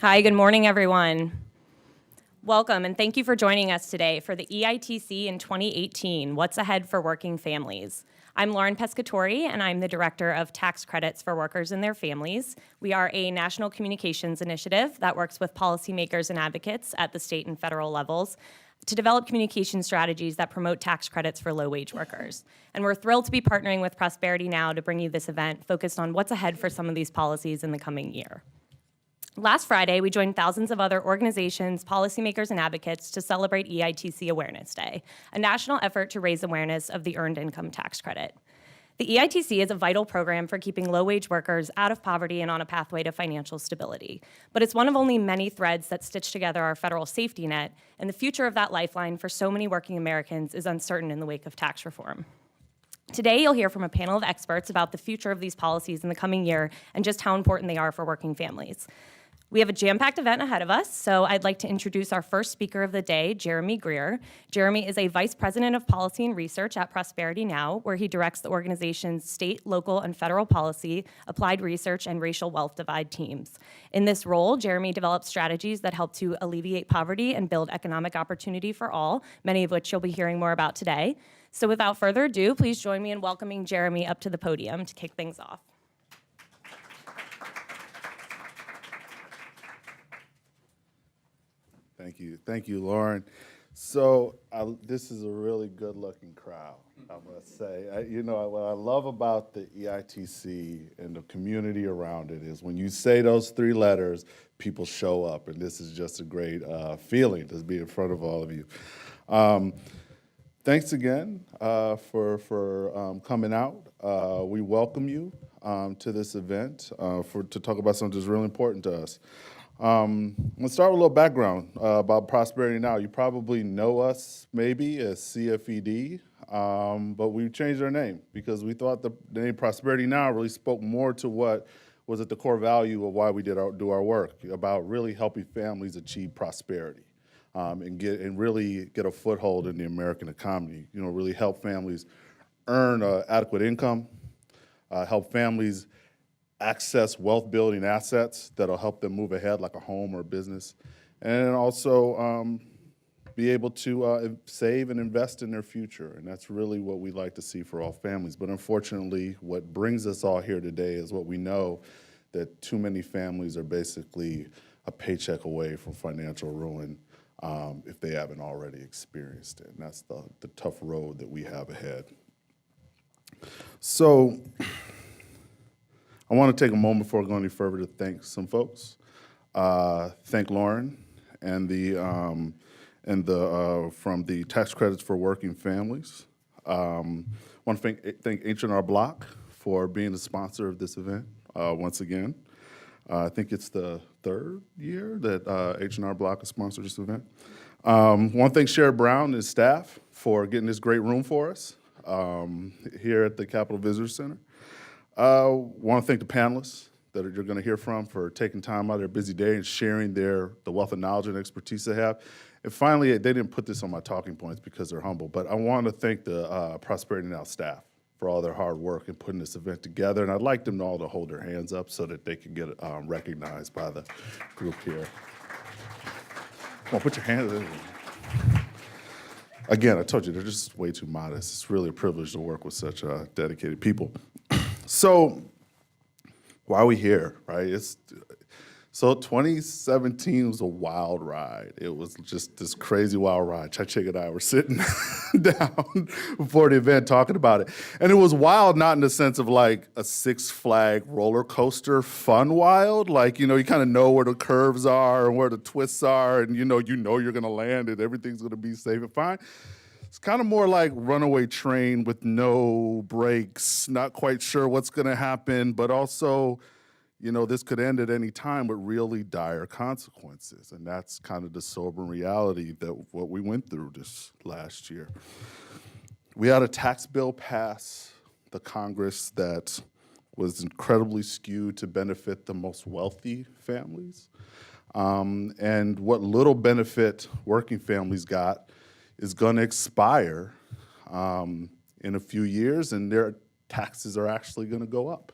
Hi, good morning, everyone. Welcome, and thank you for joining us today for the EITC in 2018, What's Ahead for Working Families. I'm Lauren Pescatori, and I'm the Director of Tax Credits for Workers and Their Families. We are a national communications initiative that works with policymakers and advocates at the state and federal levels to develop communication strategies that promote tax credits for low-wage workers. And we're thrilled to be partnering with Prosperity Now to bring you this event focused on what's ahead for some of these policies in the coming year. Last Friday, we joined thousands of other organizations, policymakers, and advocates to celebrate EITC Awareness Day, a national effort to raise awareness of the Earned Income Tax Credit. The EITC is a vital program for keeping low-wage workers out of poverty and on a pathway to financial stability. But it's one of only many threads that stitch together our federal safety net, and the future of that lifeline for so many working Americans is uncertain in the wake of tax reform. Today, you'll hear from a panel of experts about the future of these policies in the coming year and just how important they are for working families. We have a jam-packed event ahead of us, so I'd like to introduce our first speaker of the day, Jeremy Greer. Jeremy is a Vice President of Policy and Research at Prosperity Now, where he directs the organization's state, local, and federal policy, applied research, and racial wealth divide teams. In this role, Jeremy develops strategies that help to alleviate poverty and build economic opportunity for all, many of which you'll be hearing more about today. So without further ado, please join me in welcoming Jeremy up to the podium to kick things off. Thank you, Lauren. So this is a really good-looking crowd, I must say. What I love about the EITC and the community around it is when you say those three letters, people show up, and this is just a great feeling to be in front of all of you. Thanks again for coming out. We welcome you to this event to talk about something that's really important to us. Let's start with a little background about Prosperity Now. You probably know us maybe as CFED, but we changed our name because we thought the name Prosperity Now really spoke more to what was at the core value of why we do our work, about really helping families achieve prosperity and really get a foothold in the American economy. Really help families earn adequate income, help families access wealth-building assets that'll help them move ahead like a home or a business, and also be able to save and invest in their future. And that's really what we like to see for all families. But unfortunately, what brings us all here today is what we know, that too many families are basically a paycheck away from financial ruin if they haven't already experienced it. And that's the tough road that we have ahead. So I want to take a moment before going any further to thank some folks. Thank Lauren and from the Tax Credits for Working Families. Want to thank H&R Block for being the sponsor of this event once again. I think it's the third year that H&R Block has sponsored this event. Want to thank Sherrod Brown and his staff for getting this great room for us here at the Capitol Visitor Center. Want to thank the panelists that you're going to hear from for taking time out of their busy day and sharing the wealth of knowledge and expertise they have. And finally, they didn't put this on my talking points because they're humble, but I want to thank the Prosperity Now staff for all their hard work in putting this event together. And I'd like them all to hold their hands up so that they can get recognized by the group here. Come on, put your hands in. Again, I told you, they're just way too modest. It's really a privilege to work with such dedicated people. So why are we here, right? So 2017 was a wild ride. It was just this crazy wild ride. Chick and I were sitting down before the event talking about it. And it was wild, not in the sense of like a Six Flag roller coaster fun wild. Like, you kind of know where the curves are and where the twists are, and you know you're gonna land and everything's gonna be safe and fine. It's kind of more like runaway train with no brakes, not quite sure what's gonna happen, but also, this could end at any time with really dire consequences. And that's kind of the sober reality that what we went through this last year. We had a tax bill pass the Congress that was incredibly skewed to benefit the most wealthy families. And what little benefit working families got is going to expire in a few years, and their taxes are actually going to go up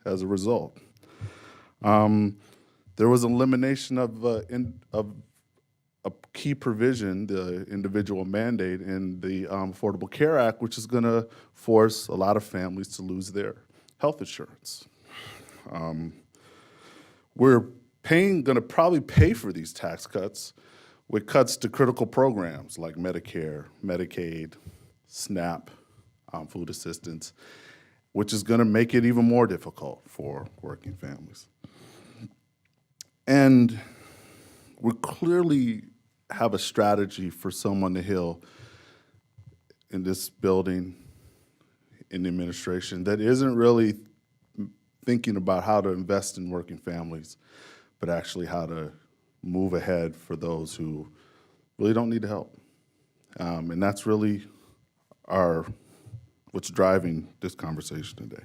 as a result. There was elimination of a key provision, the individual mandate in the Affordable Care Act, which is going to force a lot of families to lose their health insurance. We're going to probably pay for these tax cuts with cuts to critical programs like Medicare, Medicaid, SNAP, food assistance, which is going to make it even more difficult for working families. And we clearly have a strategy for someone on the Hill in this building, in the administration, that isn't really thinking about how to invest in working families, but actually how to move ahead for those who really don't need the help. And that's really what's driving this conversation today.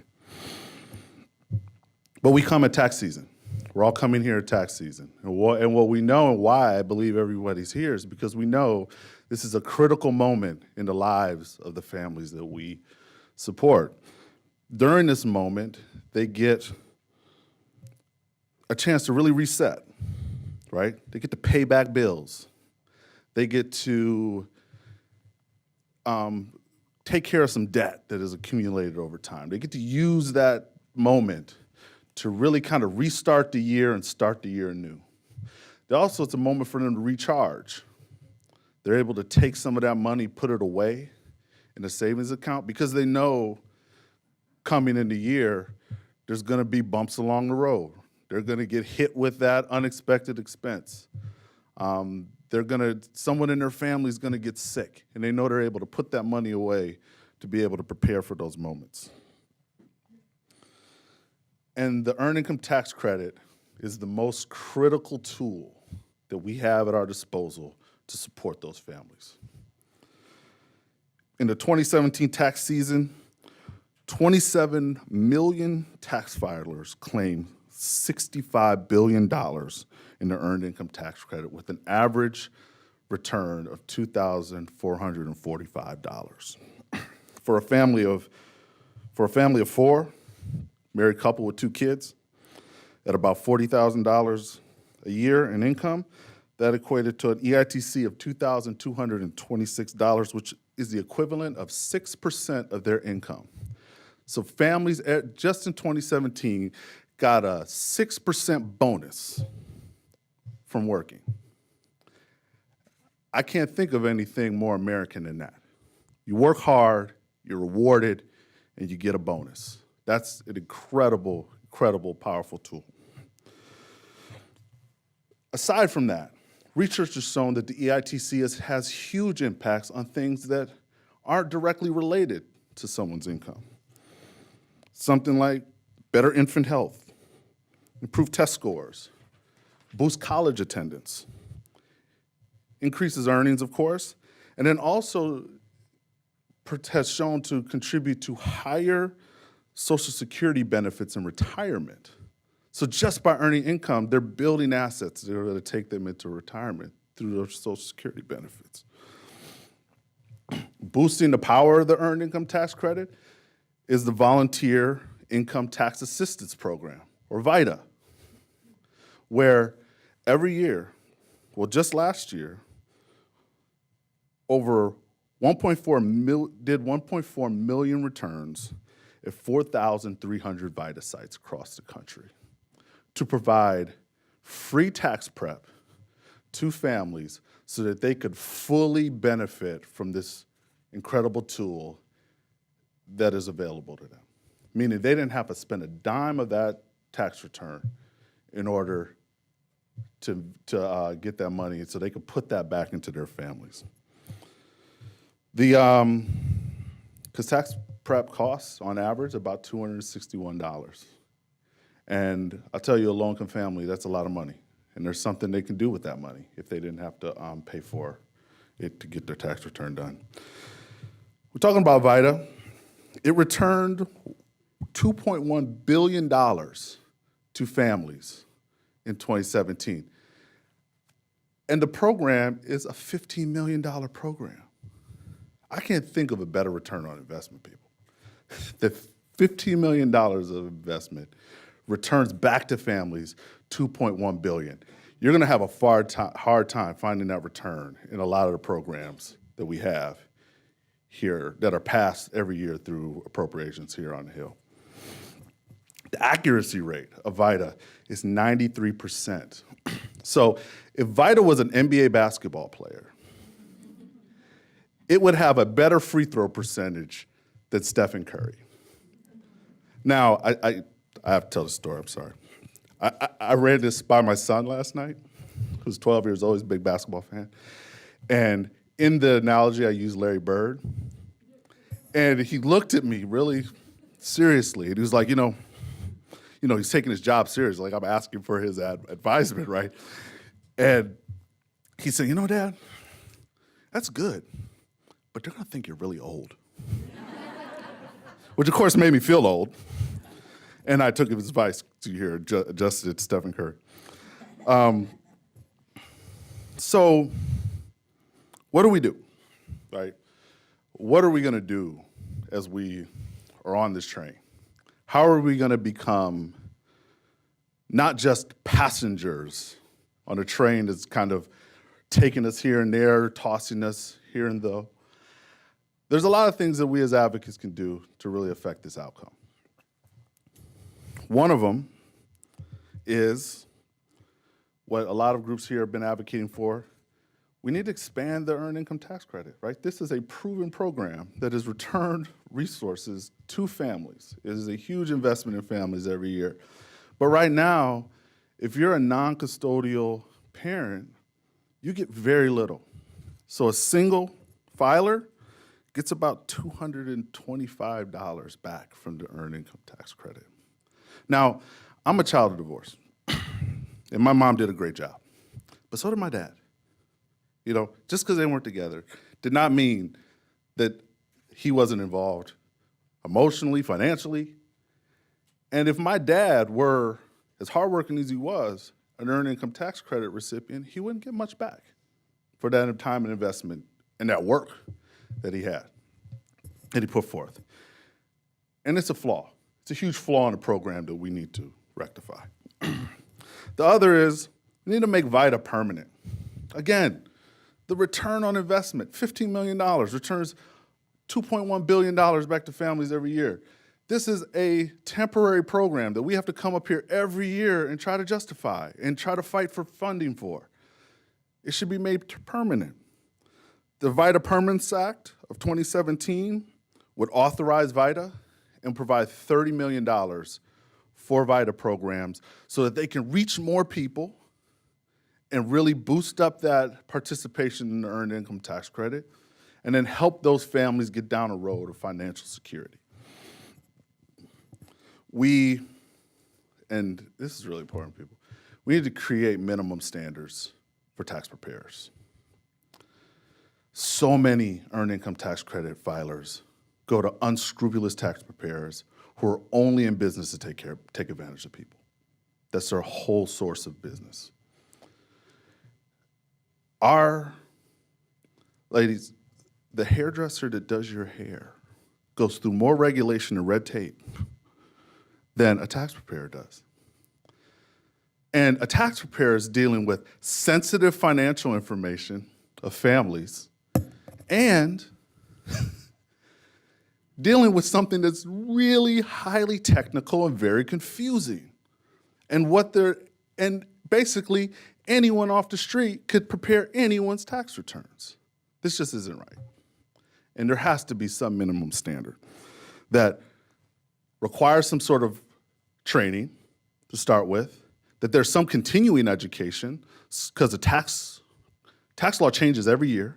But we come at tax season. We're all coming here at tax season. And what we know and why I believe everybody's here is because we know this is a critical moment in the lives of the families that we support. During this moment, they get a chance to really reset, right? They get to pay back bills. They get to take care of some debt that has accumulated over time. They get to use that moment to really kind of restart the year and start the year anew. Also, it's a moment for them to recharge. They're able to take some of that money, put it away in a savings account, because they know coming in the year, there's gonna be bumps along the road. They're gonna get hit with that unexpected expense. Someone in their family is gonna get sick, and they know they're able to put that money away to be able to prepare for those moments. And the earned income tax credit is the most critical tool that we have at our disposal to support those families. In the 2017 tax season, 27 million tax filers claimed $65 billion in the earned income tax credit, with an average return of $2,445. For a family of four, married couple with 2 kids, at about $40,000 a year in income, that equated to an EITC of $2,226, which is the equivalent of 6% of their income. So families, just in 2017, got a 6% bonus from working. I can't think of anything more American than that. You work hard, you're rewarded, and you get a bonus. That's an incredible, incredible, powerful tool. Aside from that, research has shown that the EITC has huge impacts on things that aren't directly related to someone's income. Something like better infant health, improved test scores, boost college attendance, increases earnings, of course, and then also has shown to contribute to higher Social Security benefits in retirement. So just by earning income, they're building assets that are going to take them into retirement through their Social Security benefits. Boosting the power of the earned income tax credit is the Volunteer Income Tax Assistance Program, or VITA, where every year, well, just last year, over 1.4 million returns at 4,300 VITA sites across the country to provide free tax prep to families so that they could fully benefit from this incredible tool that is available to them. Meaning they didn't have to spend a dime of that tax return in order to get that money, so they could put that back into their families. Because tax prep costs, on average, about $261. And I'll tell you, a low-income family, that's a lot of money. And there's something they can do with that money if they didn't have to pay for it to get their tax return done. We're talking about VITA. It returned $2.1 billion to families in 2017. And the program is a $15 million program. I can't think of a better return on investment, people. The $15 million of investment returns back to families, $2.1 billion. You're gonna have a hard time finding that return in a lot of the programs that we have here that are passed every year through appropriations here on the Hill. The accuracy rate of VITA is 93%. So if VITA was an NBA basketball player, it would have a better free throw percentage than Stephen Curry. Now, I have to tell the story, I'm sorry. I read this by my son last night, who's 12 years old, he's a big basketball fan. And in the analogy, I used Larry Bird. And he looked at me really seriously, and he was like, he's taking his job seriously, like I'm asking for his advisement, right? And he said, Dad, that's good, but they're gonna think you're really old. Which of course made me feel old. And I took his advice to here, adjusted to Stephen Curry. So what do we do, right? What are we gonna do as we are on this train? How are we gonna become not just passengers on a train that's kind of taking us here and there, tossing us here and there? There's a lot of things that we as advocates can do to really affect this outcome. One of them is what a lot of groups here have been advocating for. We need to expand the earned income tax credit, right? This is a proven program that has returned resources to families. It is a huge investment in families every year. But right now, if you're a non-custodial parent, you get very little. So a single filer gets about $225 back from the earned income tax credit. Now, I'm a child of divorce, and my mom did a great job, but so did my dad. Just because they weren't together did not mean that he wasn't involved emotionally, financially. And if my dad were as hardworking as he was, an earned income tax credit recipient, he wouldn't get much back for that time and investment and that work that he had, that he put forth. And it's a flaw. It's a huge flaw in the program that we need to rectify. The other is we need to make VITA permanent. Again, the return on investment, $15 million, returns $2.1 billion back to families every year. This is a temporary program that we have to come up here every year and try to justify and try to fight for funding for. It should be made permanent. The VITA Permanence Act of 2017 would authorize VITA and provide $30 million for VITA programs so that they can reach more people and really boost up that participation in the earned income tax credit, and then help those families get down a road of financial security. And this is really important, people, we need to create minimum standards for tax preparers. So many earned income tax credit filers go to unscrupulous tax preparers who are only in business to take advantage of people. That's their whole source of business. Ladies, the hairdresser that does your hair goes through more regulation and red tape than a tax preparer does. And a tax preparer is dealing with sensitive financial information of families and dealing with something that's really highly technical and very confusing. And basically, anyone off the street could prepare anyone's tax returns. This just isn't right. And there has to be some minimum standard that requires some sort of training to start with, that there's some continuing education, because the tax law changes every year,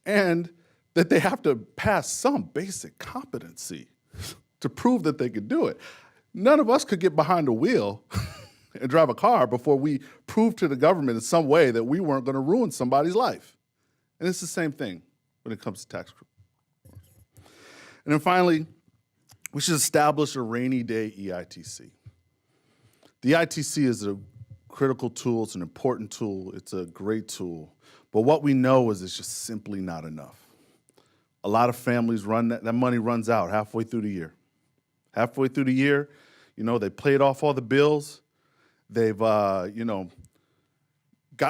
and that they have to pass some basic competency to prove that they could do it. None of us could get behind a wheel and drive a car before we proved to the government in some way that we weren't going to ruin somebody's life. And it's the same thing when it comes to tax. And then finally, we should establish a rainy day EITC. The EITC is a critical tool, it's an important tool, it's a great tool. But what we know is it's just simply not enough. A lot of families that money runs out halfway through the year. Halfway through the year, They paid off all the bills. They've, gotten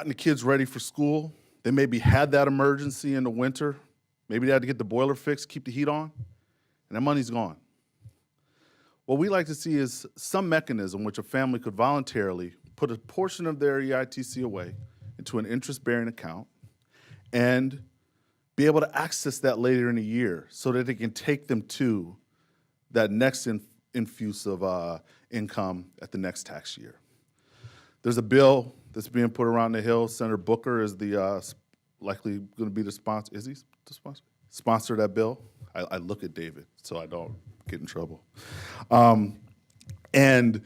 the kids ready for school. They maybe had that emergency in the winter. Maybe they had to get the boiler fixed, keep the heat on, and that money's gone. What we like to see is some mechanism which a family could voluntarily put a portion of their EITC away into an interest-bearing account and be able to access that later in the year so that it can take them to that next infuse of income at the next tax year. There's a bill that's being put around the Hill. Senator Booker is the likely going to be the sponsor. Is he the sponsor? Sponsor of that bill. I look at David so I don't get in trouble. And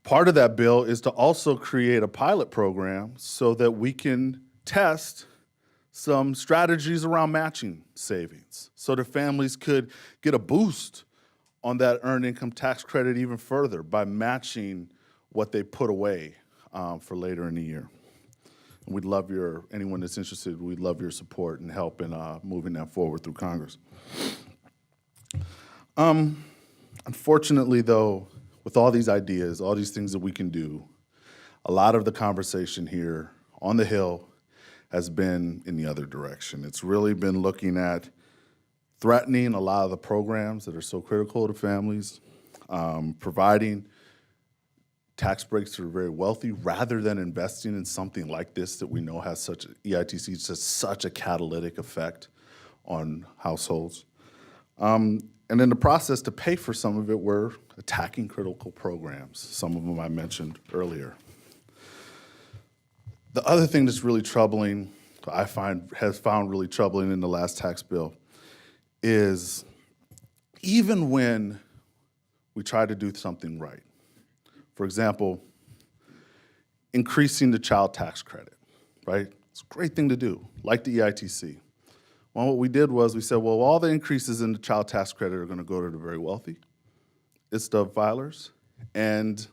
part of that bill is to also create a pilot program so that we can test some strategies around matching savings so that families could get a boost on that earned income tax credit even further by matching what they put away for later in the year. And we'd love anyone that's interested, we'd love your support and help in moving that forward through Congress. Unfortunately, though, with all these ideas, all these things that we can do, a lot of the conversation here on the Hill has been in the other direction. It's really been looking at threatening a lot of the programs that are so critical to families, providing tax breaks to the very wealthy rather than investing in something like this that we know has EITC has such a catalytic effect on households. And in the process, to pay for some of it, we're attacking critical programs. Some of them I mentioned earlier. The other thing that's really troubling, has found really troubling in the last tax bill, is even when we try to do something right, for example, increasing the child tax credit, right? It's a great thing to do, like the EITC. Well, what we did was we said, well, all the increases in the child tax credit are going to go to the very wealthy, it's the filers, and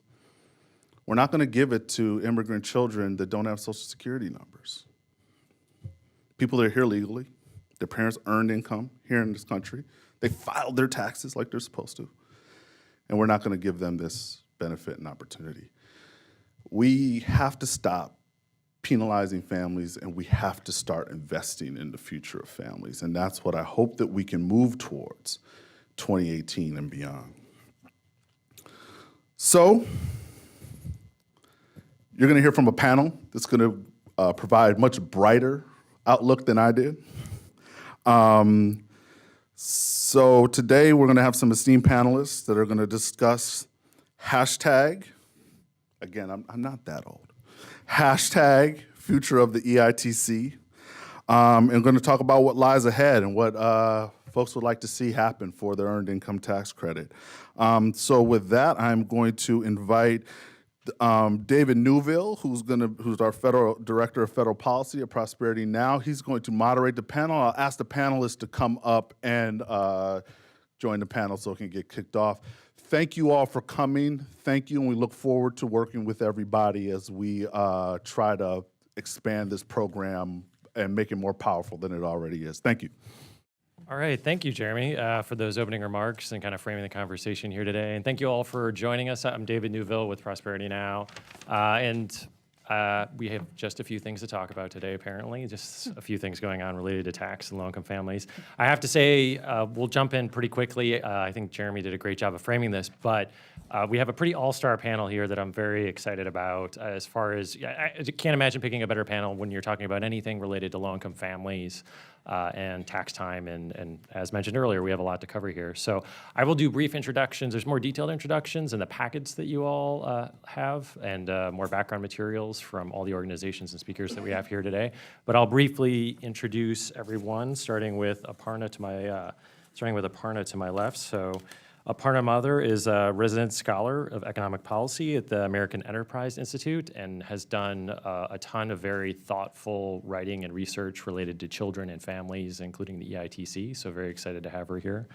we're not going to give it to immigrant children that don't have Social Security numbers. People that are here legally, their parents earned income here in this country, they filed their taxes like they're supposed to, and we're not going to give them this benefit and opportunity. We have to stop penalizing families, and we have to start investing in the future of families. And that's what I hope that we can move towards 2018 and beyond. So, you're going to hear from a panel that's going to provide much brighter outlook than I did. So today we're going to have some esteemed panelists that are going to discuss hashtag, again, I'm not that old, hashtag future of the EITC, and going to talk about what lies ahead and what folks would like to see happen for their earned income tax credit. So with that, I'm going to invite David Newville, who's our federal director of federal policy at Prosperity Now. He's going to moderate the panel. I'll ask the panelists to come up and join the panel so it can get kicked off. Thank you all for coming. Thank you, and we look forward to working with everybody as we try to expand this program and make it more powerful than it already is. Thank you. All right, thank you, Jeremy, for those opening remarks and kind of framing the conversation here today. And thank you all for joining us. I'm David Newville with Prosperity Now, we have just a few things to talk about today, apparently, just a few things going on related to tax and low-income families. I have to say, we'll jump in pretty quickly. I think Jeremy did a great job of framing this, but we have a pretty all-star panel here that I'm very excited about as far as, I can't imagine picking a better panel when you're talking about anything related to low-income families and tax time, and as mentioned earlier, we have a lot to cover here. So I will do brief introductions. There's more detailed introductions in the packets that you all have, and more background materials from all the organizations and speakers that we have here today. But I'll briefly introduce everyone, starting with Aparna to my left. So Aparna Mather is a resident scholar of economic policy at the American Enterprise Institute and has done a ton of very thoughtful writing and research related to children and families, including the EITC, so very excited to have her here.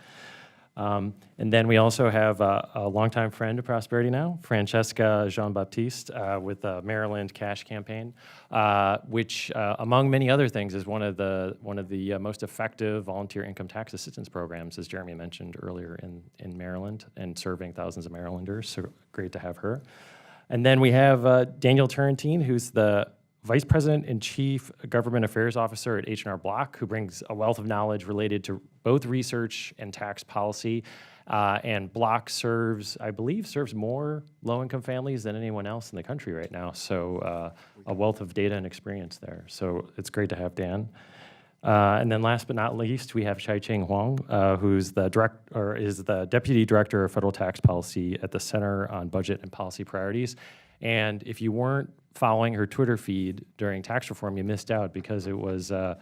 And then we also have a longtime friend of Prosperity Now, Francesca Jean-Baptiste, with the Maryland Cash Campaign, which, among many other things, is one of the most effective volunteer income tax assistance programs, as Jeremy mentioned earlier, in Maryland, and serving thousands of Marylanders. So great to have her. And then we have Daniel Turrentine, who's the Vice President and Chief Government Affairs Officer at H&R Block, who brings a wealth of knowledge related to both research and tax policy. And Block I believe, serves more low-income families than anyone else in the country right now. So a wealth of data and experience there. So it's great to have Dan. And then last but not least, we have Shai-Ching Huang, who's is the Deputy Director of Federal Tax Policy at the Center on Budget and Policy Priorities. And if you weren't following her Twitter feed during tax reform, you missed out, because it was a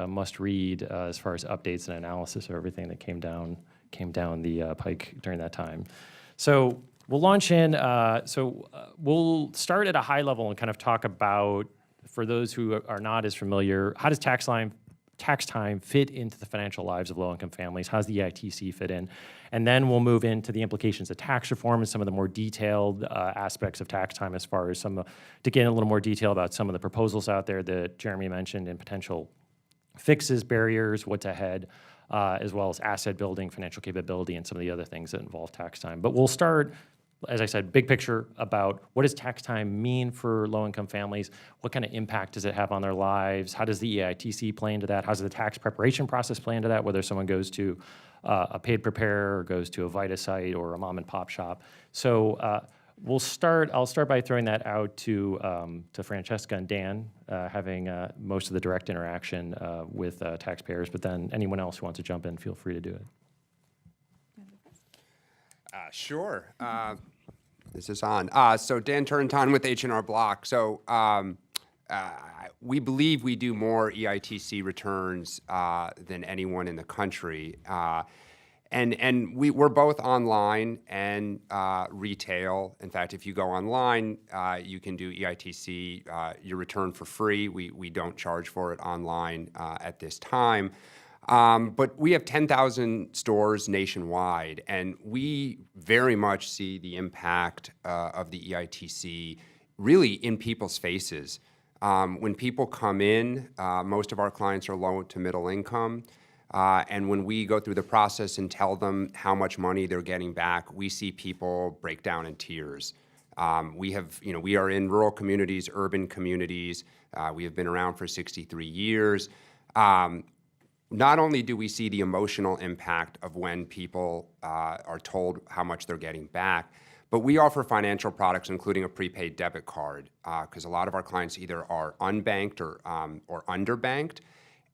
must-read as far as updates and analysis of everything that came down the pike during that time. So we'll launch in. We'll start at a high level and kind of talk about, for those who are not as familiar, how does tax time fit into the financial lives of low-income families? How does the EITC fit in? And then we'll move into the implications of tax reform and some of the more detailed aspects of tax time, as far as to get in a little more detail about some of the proposals out there that Jeremy mentioned, and potential fixes, barriers, what's ahead, as well as asset building, financial capability, and some of the other things that involve tax time. But we'll start, as I said, big picture about what does tax time mean for low-income families? What kind of impact does it have on their lives? How does the EITC play into that? How does the tax preparation process play into that, whether someone goes to a paid preparer or goes to a Vita site or a mom and pop shop? So I'll start by throwing that out to Francesca and Dan, having most of the direct interaction with taxpayers, but then anyone else who wants to jump in, feel free to do it. Sure. This is on. So Dan Turrentine with H&R Block. So we believe we do more EITC returns than anyone in the country. And we're both online and retail. In fact, if you go online, you can do EITC, your return for free. We don't charge for it online at this time. But we have 10,000 stores nationwide, and we very much see the impact of the EITC really in people's faces. When people come in, most of our clients are low to middle income, and when we go through the process and tell them how much money they're getting back, we see people break down in tears. We are in rural communities, urban communities. We have been around for 63 years. Not only do we see the emotional impact of when people are told how much they're getting back, but we offer financial products, including a prepaid debit card, because a lot of our clients either are unbanked or underbanked,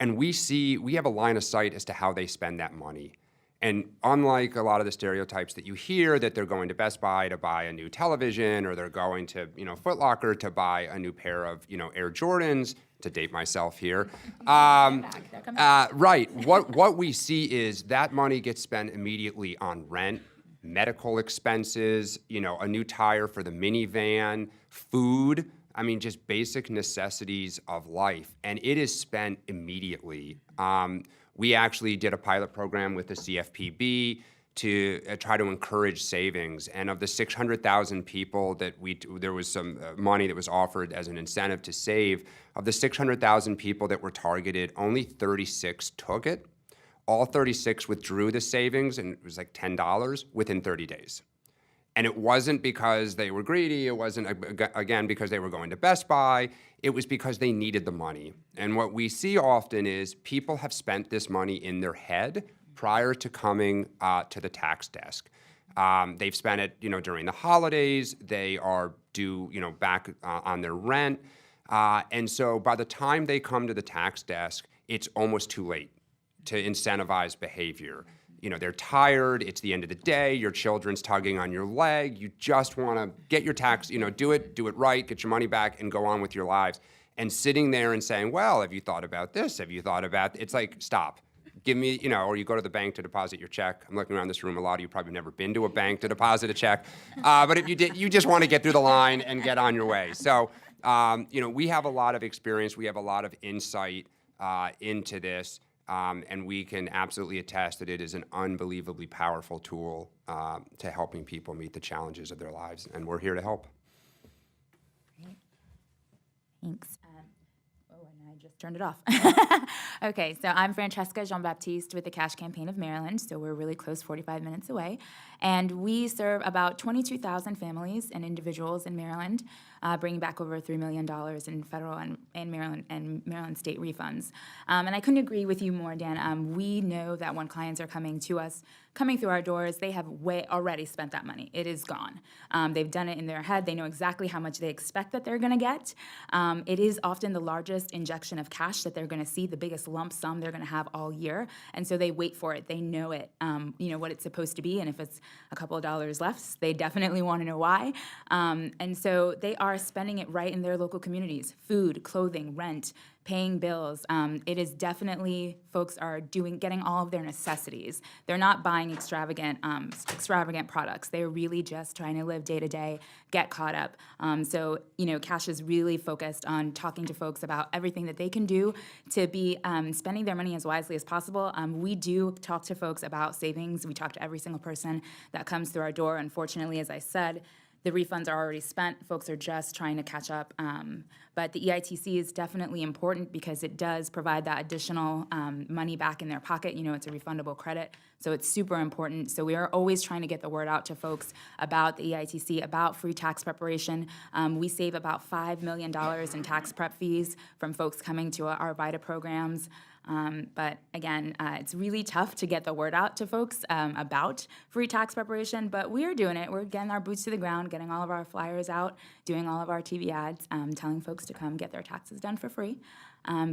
and we have a line of sight as to how they spend that money. And unlike a lot of the stereotypes that you hear, that they're going to Best Buy to buy a new television, or they're going to Foot Locker to buy a new pair of Air Jordans, to date myself here. Right. What we see is that money gets spent immediately on rent, medical expenses, a new tire for the minivan, food. I mean, just basic necessities of life, and it is spent immediately. We actually did a pilot program with the CFPB to try to encourage savings. And of the 600,000 people that there was some money that was offered as an incentive to save. Of the 600,000 people that were targeted, only 36 took it. All 36 withdrew the savings, and it was like $10 within 30 days. And it wasn't because they were greedy. It wasn't, again, because they were going to Best Buy. It was because they needed the money. And what we see often is people have spent this money in their head prior to coming to the tax desk. They've spent it, during the holidays. They are due, back on their rent. And so by the time they come to the tax desk, it's almost too late to incentivize behavior. They're tired. It's the end of the day. Your children's tugging on your leg. You just want to get your tax, do it right, get your money back, and go on with your lives. And sitting there and saying, well, have you thought about this? Have you thought about, it's like, stop. Give me, or you go to the bank to deposit your check. I'm looking around this room, a lot of you probably never been to a bank to deposit a check. But if you did, you just want to get through the line and get on your way. So, we have a lot of experience. We have a lot of insight into this. And we can absolutely attest that it is an unbelievably powerful tool to helping people meet the challenges of their lives, and we're here to help. Thanks. And I just turned it off. Okay, so I'm Francesca Jean-Baptiste with the Cash Campaign of Maryland, so we're really close, 45 minutes away. And we serve about 22,000 families and individuals in Maryland, bringing back over $3 million in federal and Maryland state refunds. And I couldn't agree with you more, Dan. We know that when clients are coming to us, coming through our doors, they have already spent that money. It is gone. They've done it in their head. They know exactly how much they expect that they're going to get. It is often the largest injection of cash that they're going to see, the biggest lump sum they're going to have all year. And so they wait for it. They know it, what it's supposed to be. And if it's a couple of dollars left, they definitely want to know why. And so they are spending it right in their local communities: food, clothing, rent, paying bills. It is definitely, folks are getting all of their necessities. They're not buying extravagant products. They're really just trying to live day to day, get caught up. So, Cash is really focused on talking to folks about everything that they can do to be spending their money as wisely as possible. We do talk to folks about savings. We talk to every single person that comes through our door. Unfortunately, as I said, the refunds are already spent. Folks are just trying to catch up. But the EITC is definitely important because it does provide that additional money back in their pocket. It's a refundable credit, so it's super important. So we are always trying to get the word out to folks about the EITC, about free tax preparation. We save about $5 million in tax prep fees from folks coming to our VITA programs. But again, it's really tough to get the word out to folks about free tax preparation, but we are doing it. We're getting our boots to the ground, getting all of our flyers out, doing all of our TV ads, telling folks to come get their taxes done for free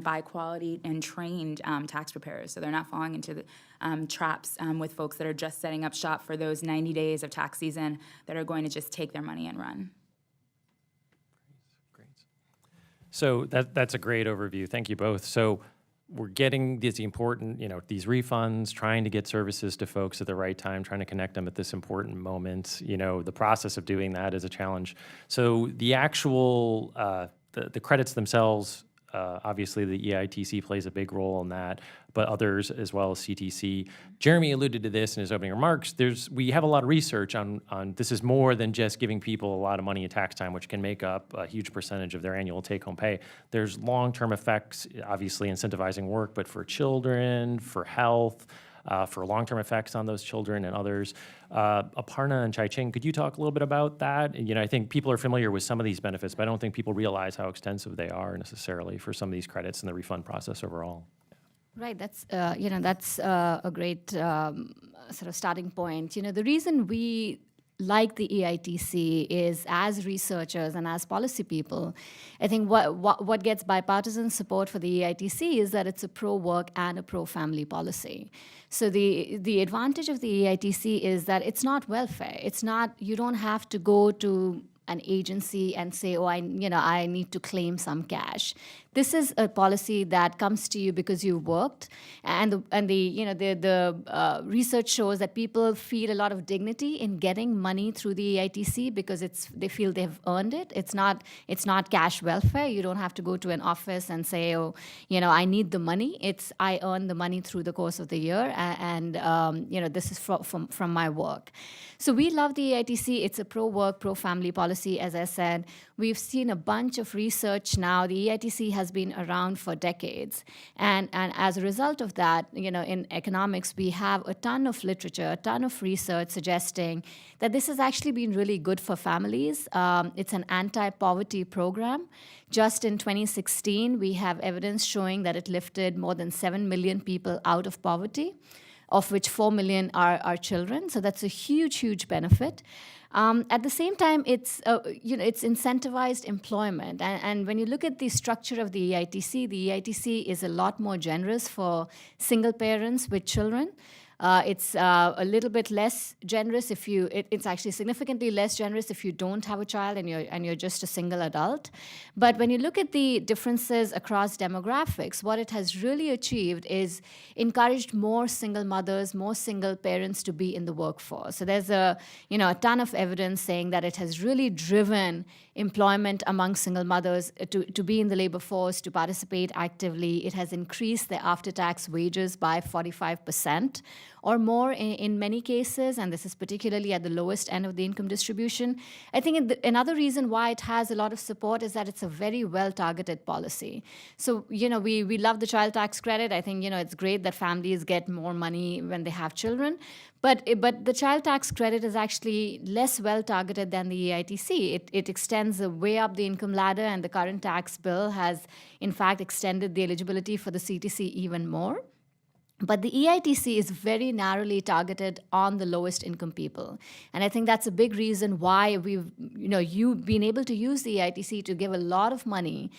by quality and trained tax preparers, so they're not falling into the traps with folks that are just setting up shop for those 90 days of tax season that are going to just take their money and run. Great. So that's a great overview. Thank you both. So we're getting these important, these refunds, trying to get services to folks at the right time, trying to connect them at this important moment. The process of doing that is a challenge. So the actual, the credits themselves, obviously the EITC plays a big role in that, but others as well as CTC. Jeremy alluded to this in his opening remarks. We have a lot of research on this is more than just giving people a lot of money in tax time, which can make up a huge percentage of their annual take-home pay. There's long-term effects, obviously incentivizing work, but for children, for health, for long-term effects on those children and others. Aparna and Chai-Ching, could you talk a little bit about that? I think people are familiar with some of these benefits, but I don't think people realize how extensive they are necessarily for some of these credits and the refund process overall. Right, that's a great sort of starting point. The reason we like the EITC is, as researchers and as policy people, I think what gets bipartisan support for the EITC is that it's a pro-work and a pro-family policy. So the advantage of the EITC is that it's not welfare. It's not, you don't have to go to an agency and say, I need to claim some cash. This is a policy that comes to you because you worked, and the research shows that people feel a lot of dignity in getting money through the EITC because they feel they've earned it. It's not cash welfare. You don't have to go to an office and say, I need the money. It's I earn the money through the course of the year, and this is from my work. So we love the EITC. It's a pro-work, pro-family policy. As I said, we've seen a bunch of research now. The EITC has been around for decades. And as a result of that, in economics, we have a ton of literature, a ton of research suggesting that this has actually been really good for families. It's an anti-poverty program. Just in 2016, we have evidence showing that it lifted more than 7 million people out of poverty, of which 4 million are children. So that's a huge, huge benefit. At the same time, it's incentivized employment. And when you look at the structure of the EITC is a lot more generous for single parents with children. It's a little bit less generous if you. It's actually significantly less generous if you don't have a child and you're just a single adult. But when you look at the differences across demographics, what it has really achieved is encouraged more single mothers, more single parents to be in the workforce. So there's a ton of evidence saying that it has really driven employment among single mothers to be in the labor force, to participate actively. It has increased their after-tax wages by 45% or more in many cases, and this is particularly at the lowest end of the income distribution. I think another reason why it has a lot of support is that it's a very well-targeted policy. So, we love the child tax credit. I think, it's great that families get more money when they have children. But the child tax credit is actually less well-targeted than the EITC. It extends way up the income ladder, and the current tax bill has, in fact, extended the eligibility for the CTC even more. But the EITC is very narrowly targeted on the lowest income people. And I think that's a big reason why you've been able to use the EITC to give a lot of money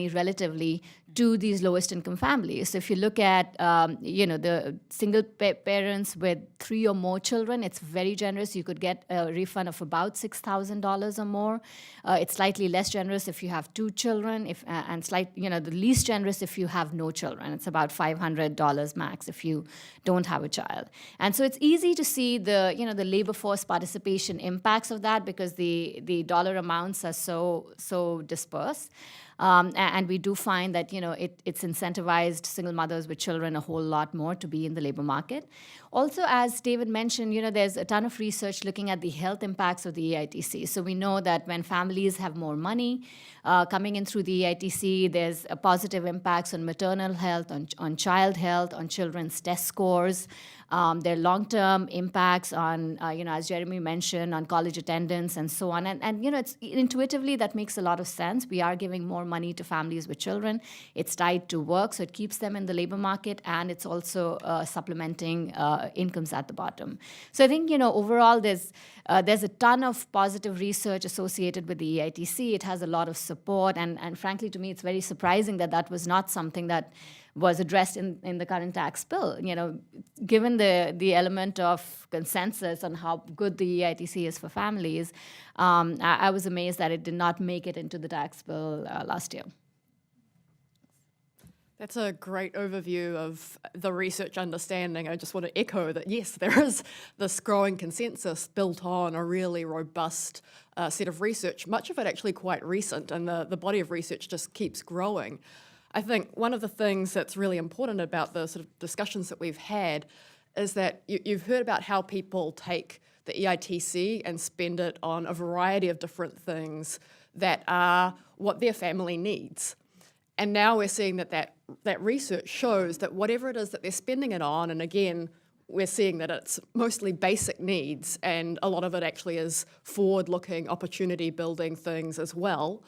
relatively to these lowest income families. So if you look at, the single parents with 3 or more children, it's very generous. You could get a refund of about $6,000 or more. It's slightly less generous if you have 2 children, the least generous if you have no children. It's about $500 max if you don't have a child. And so it's easy to see the labor force participation impacts of that because the dollar amounts are so dispersed. And we do find that it's incentivized single mothers with children a whole lot more to be in the labor market. Also, as David mentioned, there's a ton of research looking at the health impacts of the EITC. So we know that when families have more money coming in through the EITC, there's a positive impacts on maternal health, on child health, on children's test scores. There are long-term impacts on, as Jeremy mentioned, on college attendance and so on. And it's intuitively that makes a lot of sense. We are giving more money to families with children. It's tied to work, so it keeps them in the labor market, and it's also supplementing incomes at the bottom. So I think, overall, there's a ton of positive research associated with the EITC. It has a lot of support, and frankly, to me, it's very surprising that was not something that was addressed in the current tax bill. Given the element of consensus on how good the EITC is for families, I was amazed that it did not make it into the tax bill last year. That's a great overview of the research understanding. I just want to echo that, yes, there is this growing consensus built on a really robust set of research, much of it actually quite recent, and the body of research just keeps growing. I think one of the things that's really important about the sort of discussions that we've had is that you've heard about how people take the EITC and spend it on a variety of different things that are what their family needs. And now we're seeing that research shows that whatever it is that they're spending it on, and again, we're seeing that it's mostly basic needs, and a lot of it actually is forward-looking, opportunity-building things as well.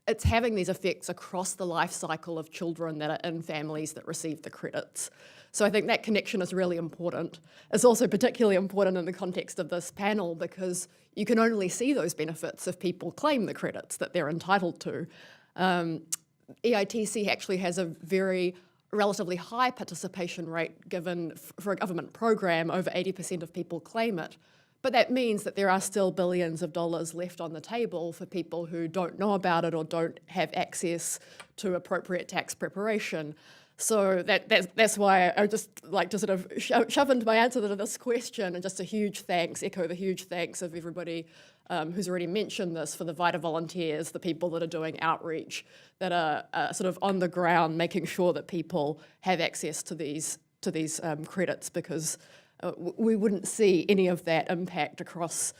It's having these effects across the life cycle of children that are in families that receive the credits. So I think that connection is really important. It's also particularly important in the context of this panel because you can only see those benefits if people claim the credits that they're entitled to. EITC actually has a relatively high participation rate given for a government program. Over 80% of people claim it. But that means that there are still billions of dollars left on the table for people who don't know about it or don't have access to appropriate tax preparation. So that's why I just like to sort of shove into my answer to this question, and just a huge thanks, echo the huge thanks of everybody who's already mentioned this, for the VITA volunteers, the people that are doing outreach, that are sort of on the ground making sure that people have access to these credits, because we wouldn't see any of that impact across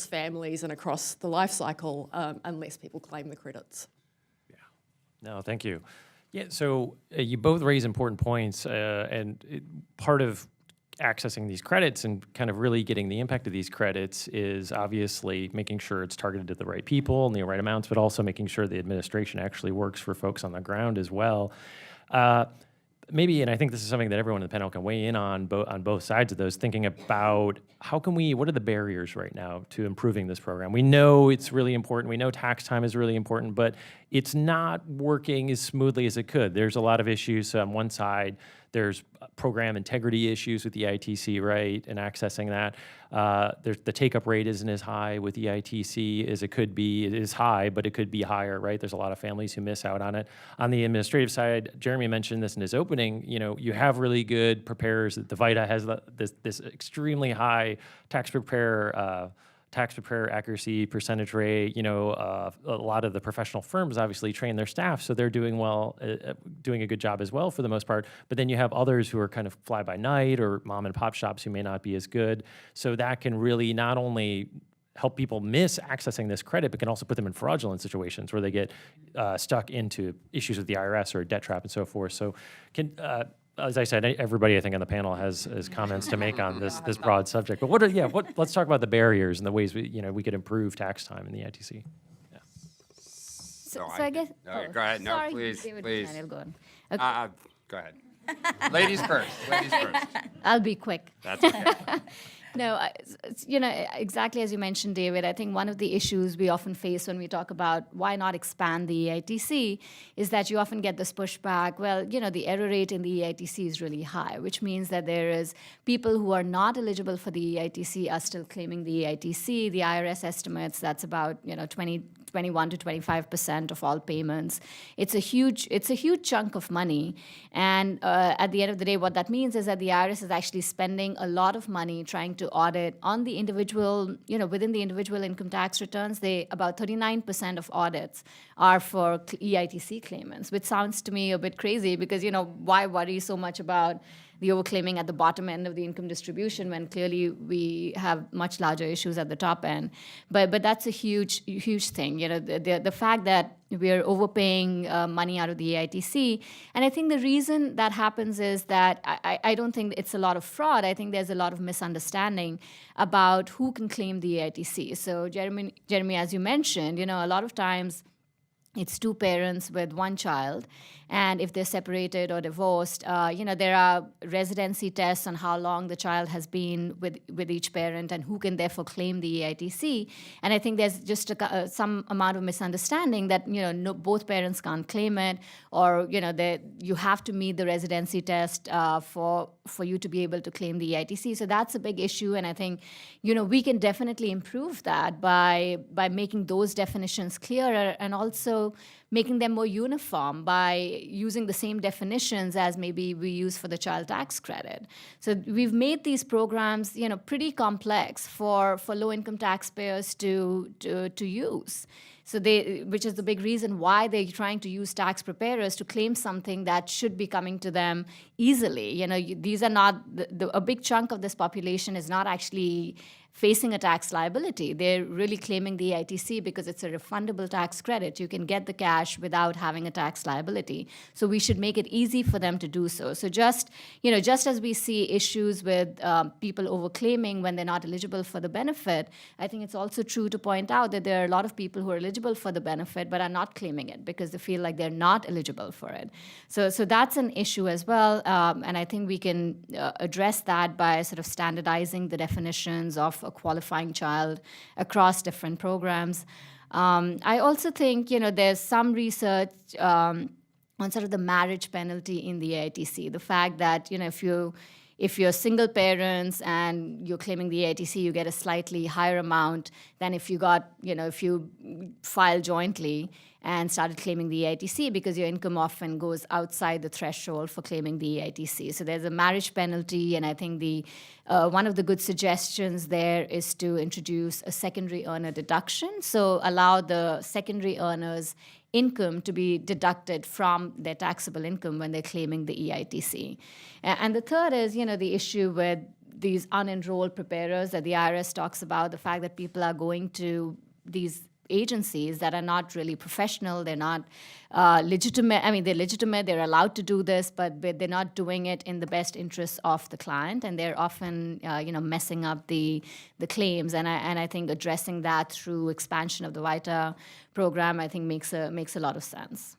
families and across the life cycle unless people claim the credits. Yeah. No, thank you. Yeah, so you both raise important points, part of accessing these credits and kind of really getting the impact of these credits is obviously making sure it's targeted to the right people and the right amounts, but also making sure the administration actually works for folks on the ground as well. Maybe, and I think this is something that everyone in the panel can weigh in on both sides of those, thinking about what are the barriers right now to improving this program? We know it's really important. We know tax time is really important, but it's not working as smoothly as it could. There's a lot of issues. On one side, There's program integrity issues with EITC, right, and accessing that. The take-up rate isn't as high with EITC as it could be. It is high, but it could be higher, right? There's a lot of families who miss out on it. On the administrative side, Jeremy mentioned this in his opening, you have really good preparers. The VITA has this extremely high tax preparer accuracy percentage rate. A lot of the professional firms obviously train their staff, so they're doing well, doing a good job as well for the most part. But then you have others who are kind of fly by night or mom and pop shops who may not be as good. So that can really not only help people miss accessing this credit, but can also put them in fraudulent situations where they get stuck into issues with the IRS or a debt trap and so forth. So as I said, everybody I think on the panel has comments to make on this broad subject. But let's talk about the barriers and the ways we could improve tax time in the ITC. Yeah. So I guess. No, go ahead. No, sorry, please, David, please. Daniel, go on. Go ahead. Ladies first. Ladies first. I'll be quick. That's okay. No, exactly as you mentioned, David, I think one of the issues we often face when we talk about why not expand the EITC is that you often get this pushback, well, the error rate in the EITC is really high, which means that there is people who are not eligible for the EITC are still claiming the EITC. The IRS estimates that's about 21 to 25% of all payments. It's a huge chunk of money, and at the end of the day, what that means is that the IRS is actually spending a lot of money trying to audit on the individual, within the individual income tax returns. About 39% of audits are for EITC claimants, which sounds to me a bit crazy because why worry so much about the overclaiming at the bottom end of the income distribution when clearly we have much larger issues at the top end. But that's a huge thing. The fact that we are overpaying money out of the EITC. And I think the reason that happens is that I don't think it's a lot of fraud. I think there's a lot of misunderstanding about who can claim the EITC. So Jeremy, as you mentioned, a lot of times it's two parents with one child, and if they're separated or divorced, there are residency tests on how long the child has been with each parent and who can therefore claim the EITC. And I think there's just some amount of misunderstanding that both parents can't claim it, or you have to meet the residency test for you to be able to claim the EITC. So that's a big issue, and I think we can definitely improve that by making those definitions clearer and also making them more uniform by using the same definitions as maybe we use for the child tax credit. So we've made these programs, pretty complex for low-income taxpayers to use. So which is the big reason why they're trying to use tax preparers to claim something that should be coming to them easily. These are not a big chunk of this population is not actually facing a tax liability. They're really claiming the EITC because it's a refundable tax credit. You can get the cash without having a tax liability. So we should make it easy for them to do so. So just as we see issues with people overclaiming when they're not eligible for the benefit, I think it's also true to point out that there are a lot of people who are eligible for the benefit but are not claiming it because they feel like they're not eligible for it. So that's an issue as well, and I think we can address that by sort of standardizing the definitions of a qualifying child across different programs. I also think there's some research on sort of the marriage penalty in the EITC. The fact that if you're single parents and you're claiming the EITC, you get a slightly higher amount than if you file jointly and started claiming the EITC because your income often goes outside the threshold for claiming the EITC. So there's a marriage penalty, and I think one of the good suggestions there is to introduce a secondary earner deduction, so allow the secondary earners' income to be deducted from their taxable income when they're claiming the EITC. And the third is, the issue with these unenrolled preparers that the IRS talks about, the fact that people are going to these agencies that are not really professional, they're not legitimate. I mean, they're legitimate, they're allowed to do this, but they're not doing it in the best interests of the client, and they're often, messing up the claims. And I think addressing that through expansion of the VITA program, I think makes a lot of sense.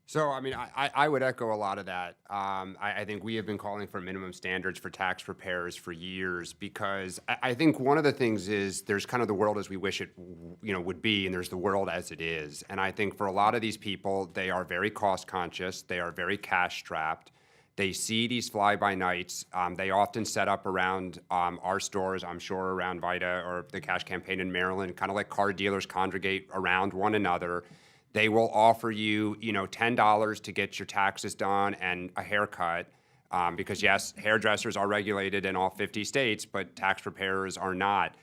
So, I would echo a lot of that. I think we have been calling for minimum standards for tax preparers for years because I think one of the things is there's kind of the world as we wish it, would be, and there's the world as it is. And I think for a lot of these people, they are very cost conscious, they are very cash strapped, They see these fly-by-nights. They often set up around our stores, I'm sure around Vita or the cash campaign in Maryland, kind of like car dealers congregate around one another. They will offer you, $10 to get your taxes done and a haircut. Because yes, hairdressers are regulated in all 50 states, but tax preparers are not.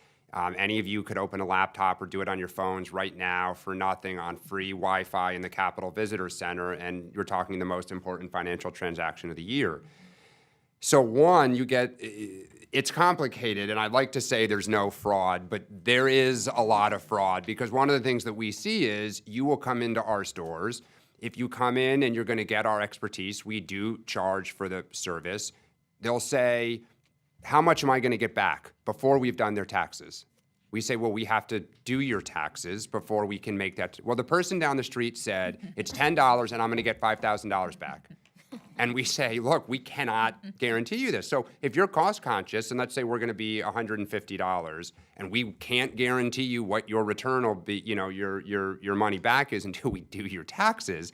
Any of you could open a laptop or do it on your phones right now for nothing on free Wi-Fi in the Capitol Visitor Center, and you're talking the most important financial transaction of the year. So one, it's complicated, and I'd like to say there's no fraud, but there is a lot of fraud, because one of the things that we see is you will come into our stores. If you come in and you're going to get our expertise, we do charge for the service. They'll say, how much am I going to get back before we've done their taxes? We say, well, we have to do your taxes before we can make that. Well, the person down the street said, it's $10 and I'm going to get $5,000 back. And we say, look, we cannot guarantee you this. So if you're cost conscious, and let's say we're going to be $150, and we can't guarantee you what your return will be, your money back is until we do your taxes.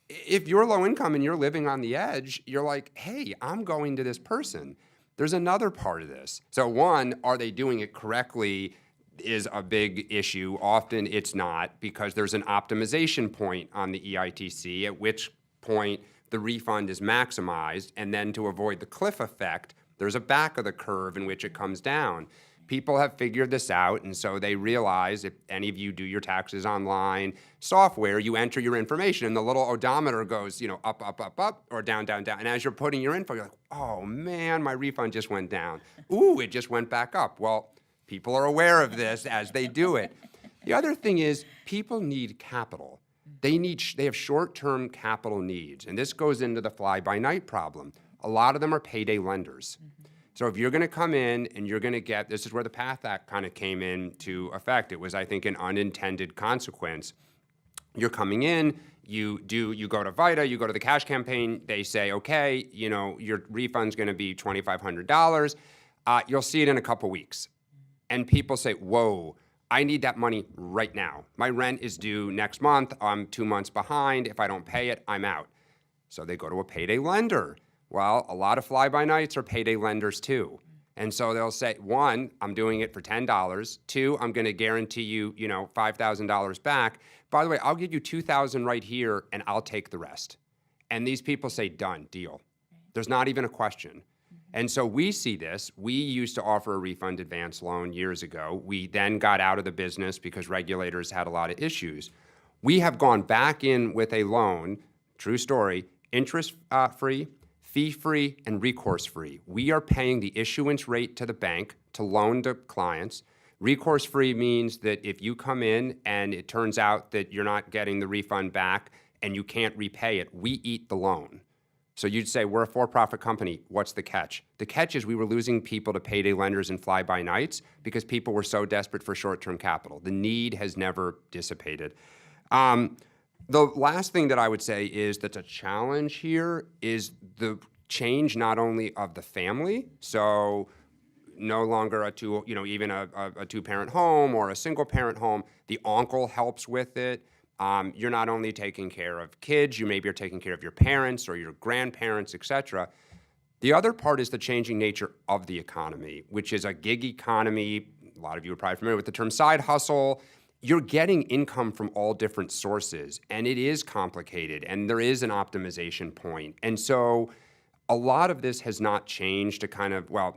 If you're low income and you're living on the edge, you're like, hey, I'm going to this person. There's another part of this. So one, are they doing it correctly is a big issue. Often it's not, because there's an optimization point on the EITC, at which point the refund is maximized, and then to avoid the cliff effect, there's a back of the curve in which it comes down. People have figured this out, and so they realize if any of you do your taxes online software, you enter your information, and the little odometer goes, up, up, up, up, or down, down, down. And as you're putting your info, you're like, oh man, my refund just went down. Ooh, it just went back up. Well, people are aware of this as they do it. The other thing is people need capital. They have short-term capital needs, and this goes into the fly-by-night problem. A lot of them are payday lenders. So if you're going to come in and you're going to this is where the PATH Act kind of came into effect. It was, I think, an unintended consequence. You're coming in, you go to Vita, you go to the cash campaign, they say, okay, your refund's going to be $2,500. You'll see it in a couple weeks. And people say, whoa, I need that money right now. My rent is due next month. I'm 2 months behind. If I don't pay it, I'm out. So they go to a payday lender. Well, a lot of fly-by-nights are payday lenders too. And so they'll say, one, I'm doing it for $10. Two, I'm going to guarantee you, $5,000 back. By the way, I'll give you $2,000 right here, and I'll take the rest. And these people say, done, deal. There's not even a question. And so we see this. We used to offer a refund advance loan years ago. We then got out of the business because regulators had a lot of issues. We have gone back in with a loan, true story, interest-free, fee-free, and recourse-free. We are paying the issuance rate to the bank to loan to clients. Recourse-free means that if you come in and it turns out that you're not getting the refund back and you can't repay it, we eat the loan. So you'd say, we're a for-profit company. What's the catch? The catch is we were losing people to payday lenders and fly-by-nights because people were so desperate for short-term capital. The need has never dissipated. The last thing that I would say is that's a challenge here is the change not only of the family, so no longer even a two-parent home or a single-parent home. The uncle helps with it. You're not only taking care of kids, you maybe are taking care of your parents or your grandparents, et cetera. The other part is the changing nature of the economy, which is a gig economy. A lot of you are probably familiar with the term side hustle. You're getting income from all different sources, and it is complicated, and there is an optimization point. And so a lot of this has not changed to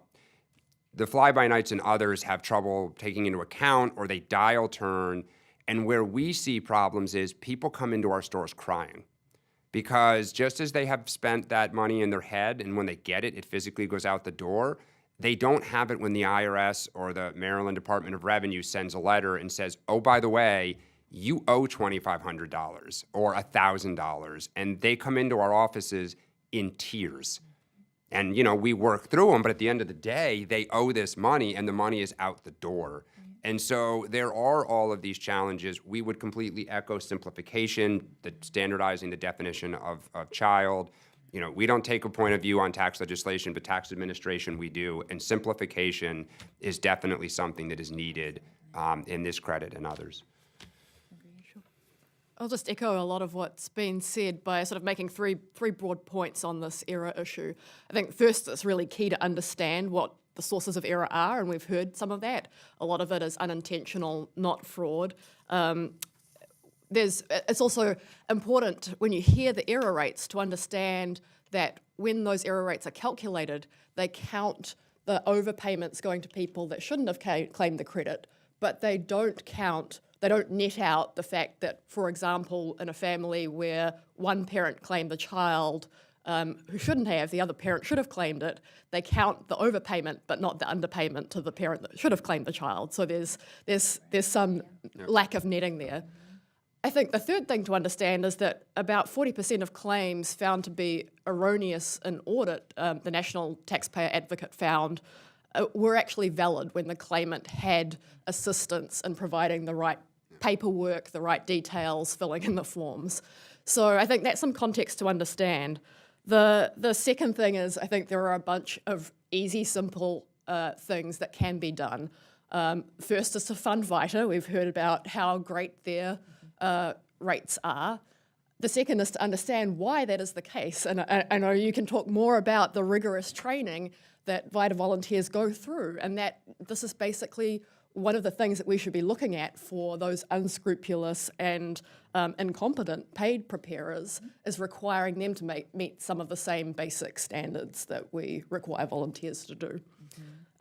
the fly-by-nights and others have trouble taking into account, or they dial turn. And where we see problems is people come into our stores crying, because just as they have spent that money in their head, and when they get it, it physically goes out the door, they don't have it when the IRS or the Maryland Department of Revenue sends a letter and says, oh, by the way, you owe $2,500 or $1,000. And they come into our offices in tears. And, we work through them, but at the end of the day, they owe this money and the money is out the door. And so there are all of these challenges. We would completely echo simplification, the standardizing the definition of child. We don't take a point of view on tax legislation, but tax administration we do, and simplification is definitely something that is needed in this credit and others. I'll just echo a lot of what's been said by sort of making three broad points on this error issue. I think first it's really key to understand what the sources of error are, and we've heard some of that. A lot of it is unintentional, not fraud. It's also important when you hear the error rates to understand that when those error rates are calculated, they count the overpayments going to people that shouldn't have claimed the credit, but they don't net out the fact that, for example, in a family where one parent claimed the child who shouldn't have, the other parent should have claimed it, they count the overpayment but not the underpayment to the parent that should have claimed the child. So there's some lack of netting there. I think the third thing to understand is that about 40% of claims found to be erroneous in audit, the National Taxpayer Advocate found, were actually valid when the claimant had assistance in providing the right paperwork, the right details, filling in the forms. So I think that's some context to understand. The second thing is I think there are a bunch of easy, simple things that can be done. First is to fund VITA. We've heard about how great their rates are. The second is to understand why that is the case. And I know you can talk more about the rigorous training that VITA volunteers go through, and that this is basically one of the things that we should be looking at for those unscrupulous and incompetent paid preparers, is requiring them to meet some of the same basic standards that we require volunteers to do.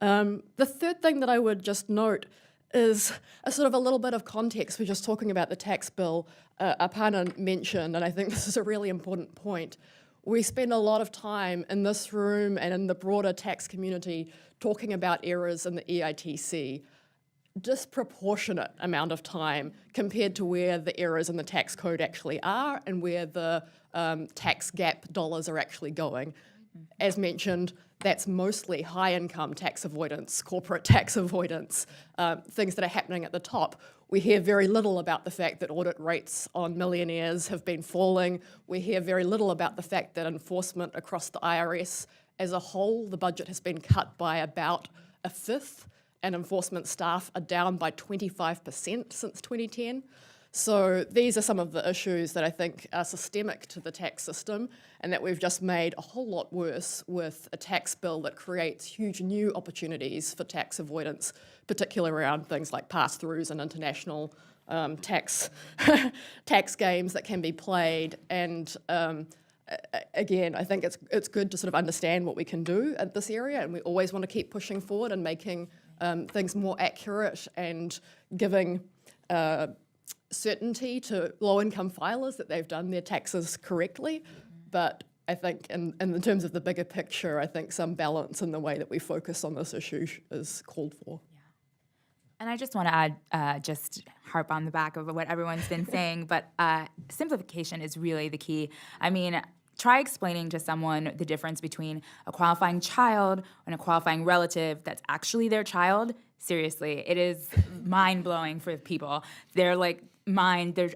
The third thing that I would just note is a sort of a little bit of context. We're just talking about the tax bill. Aparna mentioned, and I think this is a really important point, we spend a lot of time in this room and in the broader tax community talking about errors in the EITC. Disproportionate amount of time compared to where the errors in the tax code actually are and where the tax gap dollars are actually going. As mentioned, that's mostly high-income tax avoidance, corporate tax avoidance, things that are happening at the top. We hear very little about the fact that audit rates on millionaires have been falling. We hear very little about the fact that enforcement across the IRS as a whole, the budget has been cut by about a fifth, and enforcement staff are down by 25% since 2010. So these are some of the issues that I think are systemic to the tax system, and that we've just made a whole lot worse with a tax bill that creates huge new opportunities for tax avoidance, particularly around things like pass-throughs and international tax games that can be played. And again, I think it's good to sort of understand what we can do at this area, and we always want to keep pushing forward and making things more accurate and giving certainty to low-income filers that they've done their taxes correctly. But I think in terms of the bigger picture, I think some balance in the way that we focus on this issue is called for. And I just want to add, just harp on the back of what everyone's been saying, but simplification is really the key. I mean, try explaining to someone the difference between a qualifying child and a qualifying relative that's actually their child. Seriously, it is mind-blowing for people. Their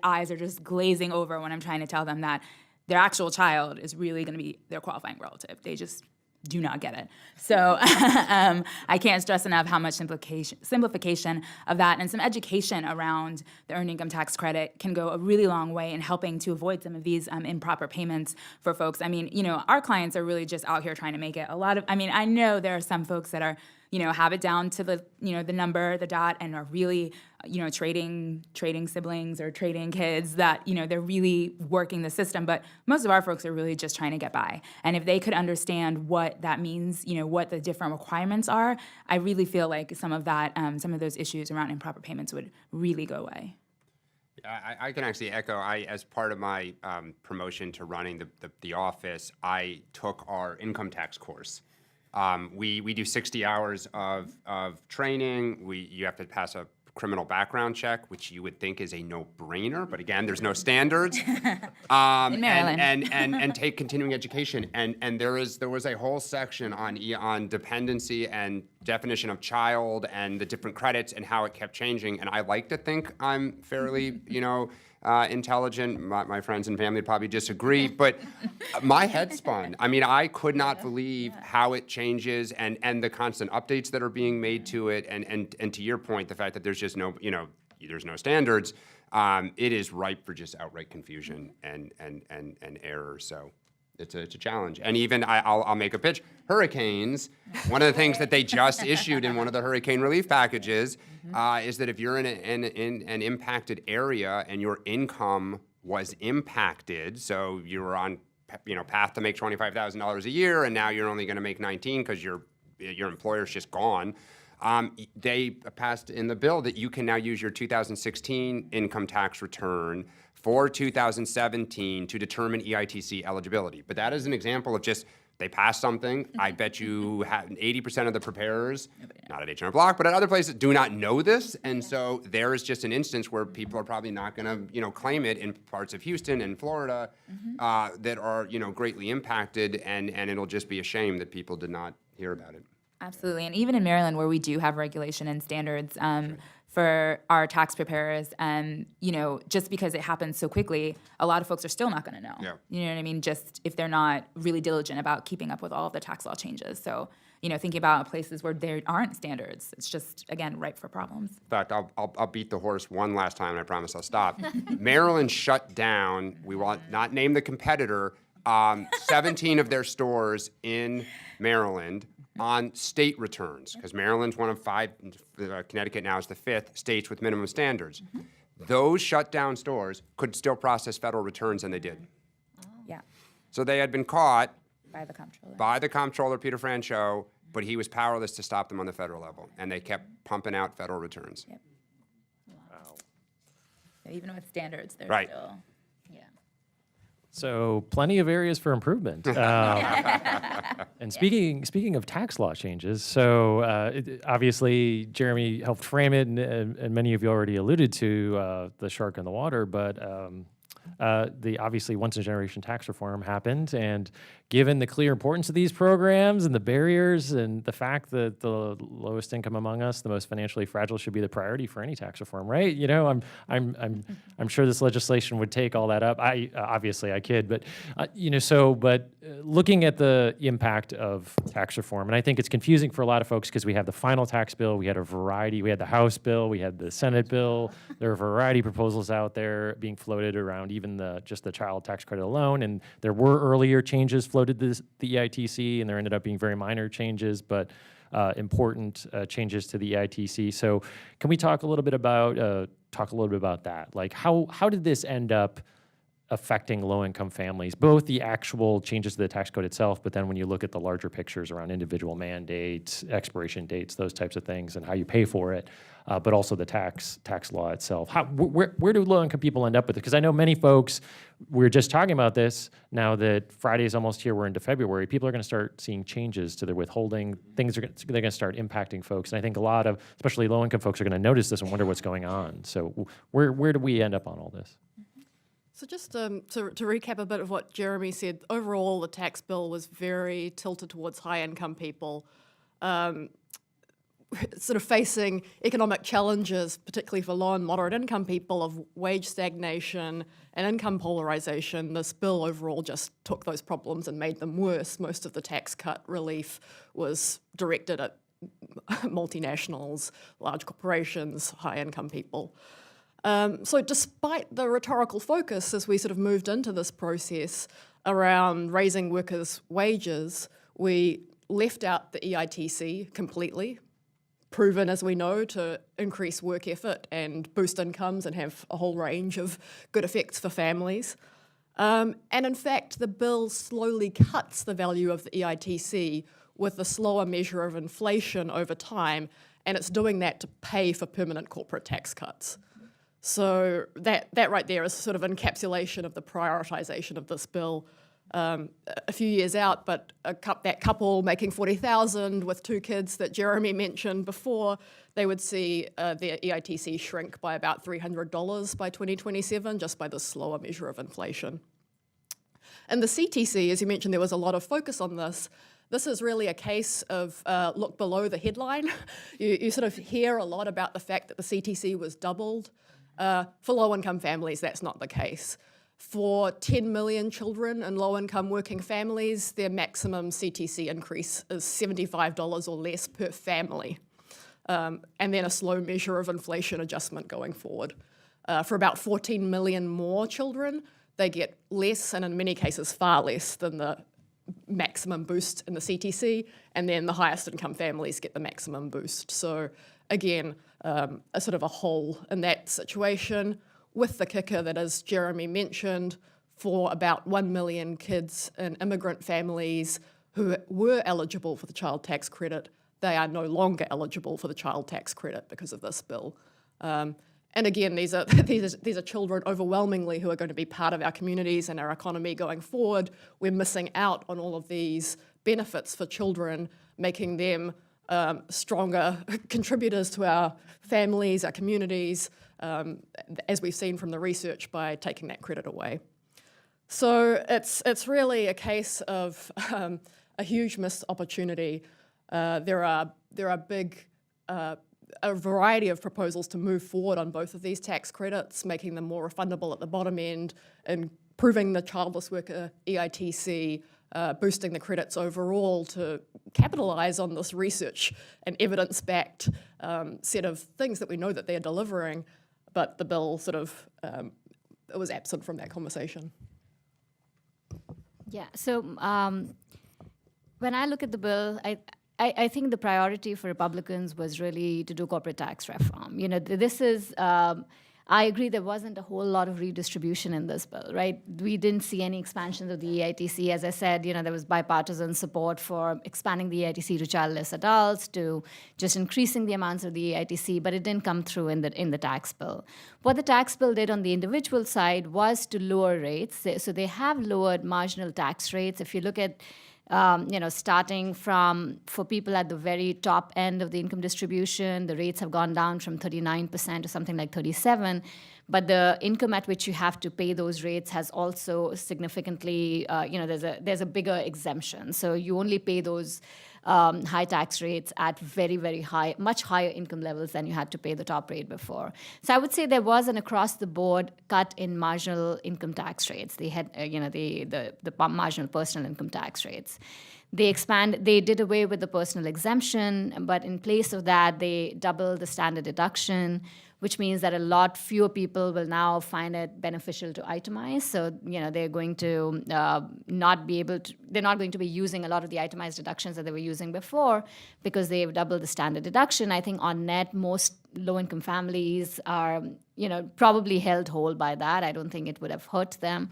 eyes are just glazing over when I'm trying to tell them that their actual child is really going to be their qualifying relative. They just do not get it. So I can't stress enough how much simplification of that and some education around the earned income tax credit can go a really long way in helping to avoid some of these improper payments for folks. I mean, our clients are really just out here trying to make it I know there are some folks that are, have it down to the, the number, the dot, and are really, trading siblings or trading kids that, they're really working the system. But most of our folks are really just trying to get by. And if they could understand what that means, what the different requirements are, I really feel like some of that, some of those issues around improper payments would really go away. I can actually echo. As part of my promotion to running the office, I took our income tax course. We do 60 hours of training. You have to pass a criminal background check, which you would think is a no-brainer, but again, there's no standards. In Maryland. and take continuing education. And there was a whole section on dependency and definition of child and the different credits and how it kept changing. And I like to think I'm fairly, intelligent. My friends and family probably disagree, but my head spun. I mean, I could not believe how it changes and the constant updates that are being made to it. And to your point, the fact that there's just no, there's no standards, it is ripe for just outright confusion and error. So it's a challenge. And even I'll make a pitch. Hurricanes, one of the things that they just issued in one of the hurricane relief packages is that if you're in an impacted area and your income was impacted, so you were on path to make $25,000 a year, and now you're only going to make 19 because your employer's just gone. They passed in the bill that you can now use your 2016 income tax return for 2017 to determine EITC eligibility. But that is an example of just they passed something. I bet you 80% of the preparers, not at H&R Block, but at other places, do not know this. And so there is just an instance where people are probably not going to claim it in parts of Houston and Florida that are greatly impacted, and it'll just be a shame that people did not hear about it. Absolutely. And even in Maryland, where we do have regulation and standards for our tax preparers, just because it happens so quickly, a lot of folks are still not going to know. Yeah. You know what I mean? Just if they're not really diligent about keeping up with all of the tax law changes. So, thinking about places where there aren't standards, it's just, again, ripe for problems. In fact, I'll beat the horse one last time, and I promise I'll stop. Maryland shut down, we will not name the competitor, 17 of their stores in Maryland on state returns, because Maryland's one of 5, Connecticut now is the 5th, states with minimum standards. Those shut down stores could still process federal returns, and they did. Yeah, So they had been caught by the comptroller. by the comptroller, Peter Franchot, but he was powerless to stop them on the federal level, and they kept pumping out federal returns. Yep. So even with standards, they're Right. still, yeah. So plenty of areas for improvement. And speaking of tax law changes, so obviously Jeremy helped frame it, and many of you already alluded to the shark in the water, but the obviously once-in-a-generation tax reform happened, and given the clear importance of these programs and the barriers and the fact that the lowest income among us, the most financially fragile, should be the priority for any tax reform, right? I'm sure this legislation would take all that up. Obviously I kid, but looking at the impact of tax reform, and I think it's confusing for a lot of folks because we have the final tax bill, we had a variety, we had the House bill, we had the Senate bill. There are a variety of proposals out there being floated around even just the child tax credit alone, and there were earlier changes floated the EITC, and there ended up being very minor changes, but important changes to the EITC. So can we talk a little bit about that? Like how did this end up affecting low-income families, both the actual changes to the tax code itself, but then when you look at the larger pictures around individual mandates, expiration dates, those types of things, and how you pay for it, but also the tax law itself. Where do low-income people end up with it? Because I know many folks, we're just talking about this, now that Friday is almost here, we're into February, people are going to start seeing changes to their withholding. They're going to start impacting folks. And I think a lot of, especially low-income folks, are going to notice this and wonder what's going on. So where do we end up on all this? So just to recap a bit of what Jeremy said, overall the tax bill was very tilted towards high-income people, sort of facing economic challenges, particularly for low and moderate income people, of wage stagnation and income polarization. This bill overall just took those problems and made them worse. Most of the tax cut relief was directed at multinationals, large corporations, high-income people. So despite the rhetorical focus as we sort of moved into this process around raising workers' wages, we left out the EITC completely, proven, as we know, to increase work effort and boost incomes and have a whole range of good effects for families. And in fact, the bill slowly cuts the value of the EITC with a slower measure of inflation over time, and it's doing that to pay for permanent corporate tax cuts. So that right there is sort of encapsulation of the prioritization of this bill. A few years out, but that couple making $40,000 with 2 kids that Jeremy mentioned before, they would see their EITC shrink by about $300 by 2027, just by the slower measure of inflation. And the CTC, as you mentioned, there was a lot of focus on this. This is really a case of look below the headline. You sort of hear a lot about the fact that the CTC was doubled. For low-income families, that's not the case. For 10 million children in low-income working families, their maximum CTC increase is $75 or less per family. and then a slow measure of inflation adjustment going forward. For about 14 million more children, they get less, and in many cases far less, than the maximum boost in the CTC, and then the highest income families get the maximum boost. So again, a sort of a hole in that situation, with the kicker that, as Jeremy mentioned, for about 1 million kids in immigrant families who were eligible for the child tax credit, they are no longer eligible for the child tax credit because of this bill. And again, these are children overwhelmingly who are going to be part of our communities and our economy going forward. We're missing out on all of these benefits for children, making them stronger contributors to our families, our communities, as we've seen from the research, by taking that credit away. So it's really a case of a huge missed opportunity. There are a variety of proposals to move forward on both of these tax credits, making them more refundable at the bottom end, improving the childless worker EITC, boosting the credits overall to capitalize on this research and evidence-backed set of things that we know that they're delivering, but the bill sort of it was absent from that conversation. Yeah, so when I look at the bill, I think the priority for Republicans was really to do corporate tax reform. You know, this is, I agree there wasn't a whole lot of redistribution in this bill, right? We didn't see any expansions of the EITC. As I said, you know, there was bipartisan support for expanding the EITC to childless adults, to just increasing the amounts of the EITC, but it didn't come through in the tax bill. What the tax bill did on the individual side was to lower rates. So they have lowered marginal tax rates. If you look at starting from, for people at the very top end of the income distribution, the rates have gone down from 39% to something like 37%. But the income at which you have to pay those rates has also significantly, there's a bigger exemption. So you only pay those high tax rates at very, very high, much higher income levels than you had to pay the top rate before. So I would say there was an across-the-board cut in marginal income tax rates. They had, the marginal personal income tax rates. They did away with the personal exemption, but in place of that, they doubled the standard deduction, which means that a lot fewer people will now find it beneficial to itemize. So, they're going to they're not going to be using a lot of the itemized deductions that they were using before because they've doubled the standard deduction. I think on net, most low-income families are, probably held whole by that. I don't think it would have hurt them.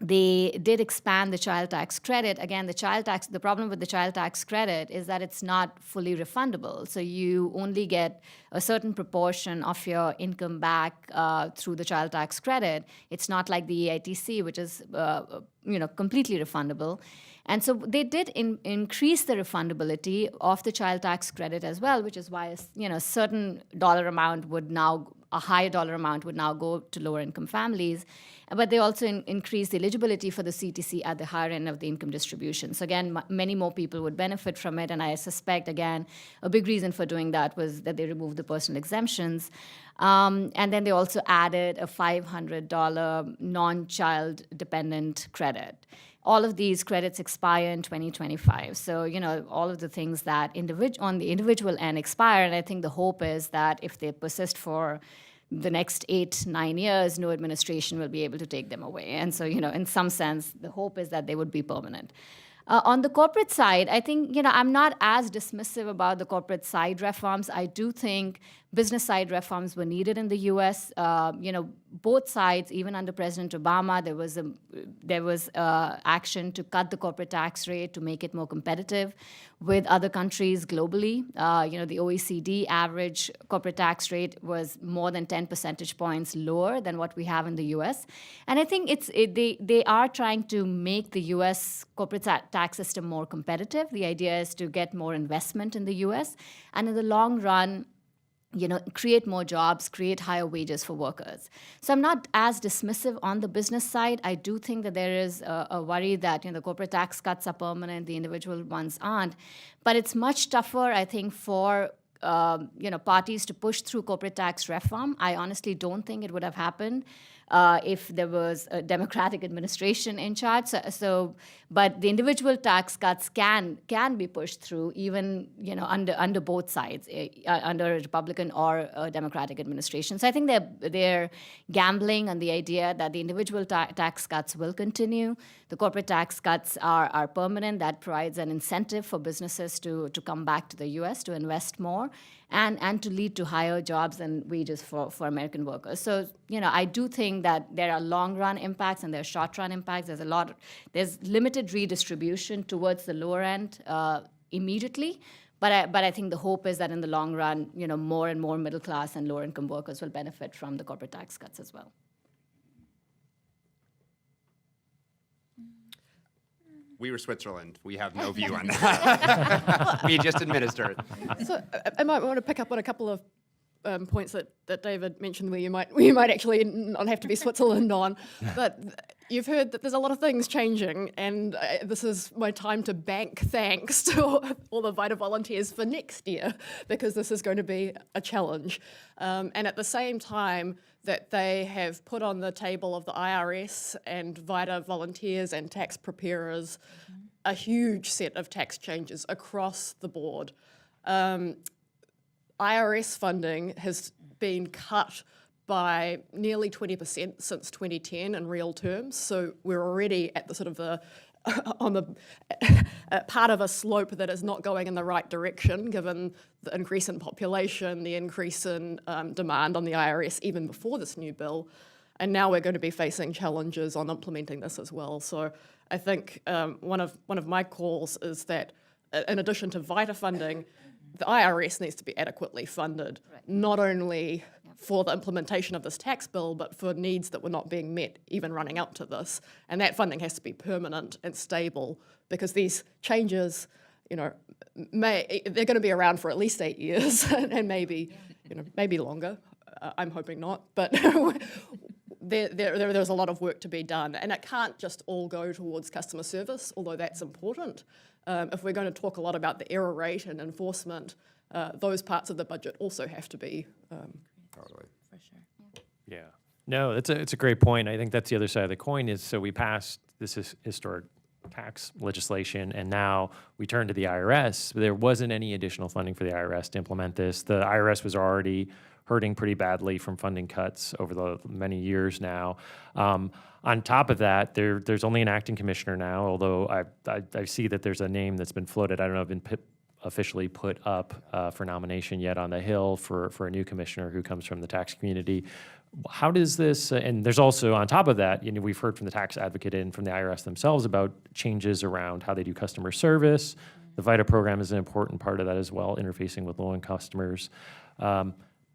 They did expand the child tax credit. Again, the problem with the child tax credit is that it's not fully refundable. So you only get a certain proportion of your income back through the child tax credit. It's not like the EITC, which is completely refundable. And so they did increase the refundability of the child tax credit as well, which is why a certain dollar amount a higher dollar amount would now go to lower income families. But they also increased the eligibility for the CTC at the higher end of the income distribution. So again, many more people would benefit from it. And I suspect, again, a big reason for doing that was that they removed the personal exemptions. And then they also added a $500 non-child dependent credit. All of these credits expire in 2025. So, all of the things that on the individual end expire. And I think the hope is that if they persist for the next 8-9 years, no administration will be able to take them away. And so, in some sense, the hope is that they would be permanent. On the corporate side, I think, I'm not as dismissive about the corporate side reforms. I do think business side reforms were needed in the U.S. Both sides, even under President Obama, there was action to cut the corporate tax rate to make it more competitive with other countries globally. The OECD average corporate tax rate was more than 10 percentage points lower than what we have in the U.S. And I think they are trying to make the U.S. corporate tax system more competitive. The idea is to get more investment in the U.S. and in the long run, create more jobs, create higher wages for workers. So I'm not as dismissive on the business side. I do think that there is a worry that the corporate tax cuts are permanent, the individual ones aren't. But it's much tougher, I think, for parties to push through corporate tax reform. I honestly don't think it would have happened if there was a Democratic administration in charge. But the individual tax cuts can be pushed through even under both sides, under a Republican or a Democratic administration. So I think they're gambling on the idea that the individual tax cuts will continue. The corporate tax cuts are permanent. That provides an incentive for businesses to come back to the U.S. to invest more and to lead to higher jobs and wages for American workers. So, I do think that there are long-run impacts and there are short-run impacts. There's limited redistribution towards the lower end immediately. But I think the hope is that in the long run, more and more middle-class and lower-income workers will benefit from the corporate tax cuts as well. We were Switzerland. We have no view on that. We just administer it. So I might want to pick up on a couple of points that David mentioned where you might actually not have to be Switzerland on. But you've heard that there's a lot of things changing, and this is my time to bank thanks to all the VITA volunteers for next year, because this is going to be a challenge. And at the same time that they have put on the table of the IRS and VITA volunteers and tax preparers a huge set of tax changes across the board. IRS funding has been cut by nearly 20% since 2010 in real terms. So we're already at the sort of on the part of a slope that is not going in the right direction, given the increase in population, the increase in demand on the IRS even before this new bill. And now we're going to be facing challenges on implementing this as well. So I think one of my calls is that in addition to VITA funding, the IRS needs to be adequately funded, not only for the implementation of this tax bill, but for needs that were not being met even running up to this. And that funding has to be permanent and stable, because these changes, they're going to be around for at least 8 years and maybe longer. I'm hoping not, but there's a lot of work to be done, and it can't just all go towards customer service, although that's important. If we're going to talk a lot about the error rate and enforcement, those parts of the budget also have to be. Totally. For sure. Yeah. No, it's a great point. I think that's the other side of the coin is, so we passed this historic tax legislation, and now we turn to the IRS. There wasn't any additional funding for the IRS to implement this. The IRS was already hurting pretty badly from funding cuts over the many years now. On top of that, there's only an acting commissioner now, although I see that there's a name that's been floated. I don't know if it's been officially put up for nomination yet on the Hill for a new commissioner who comes from the tax community. How does this, and there's also on top of that, we've heard from the tax advocate and from the IRS themselves about changes around how they do customer service. The VITA program is an important part of that as well, interfacing with low-income customers.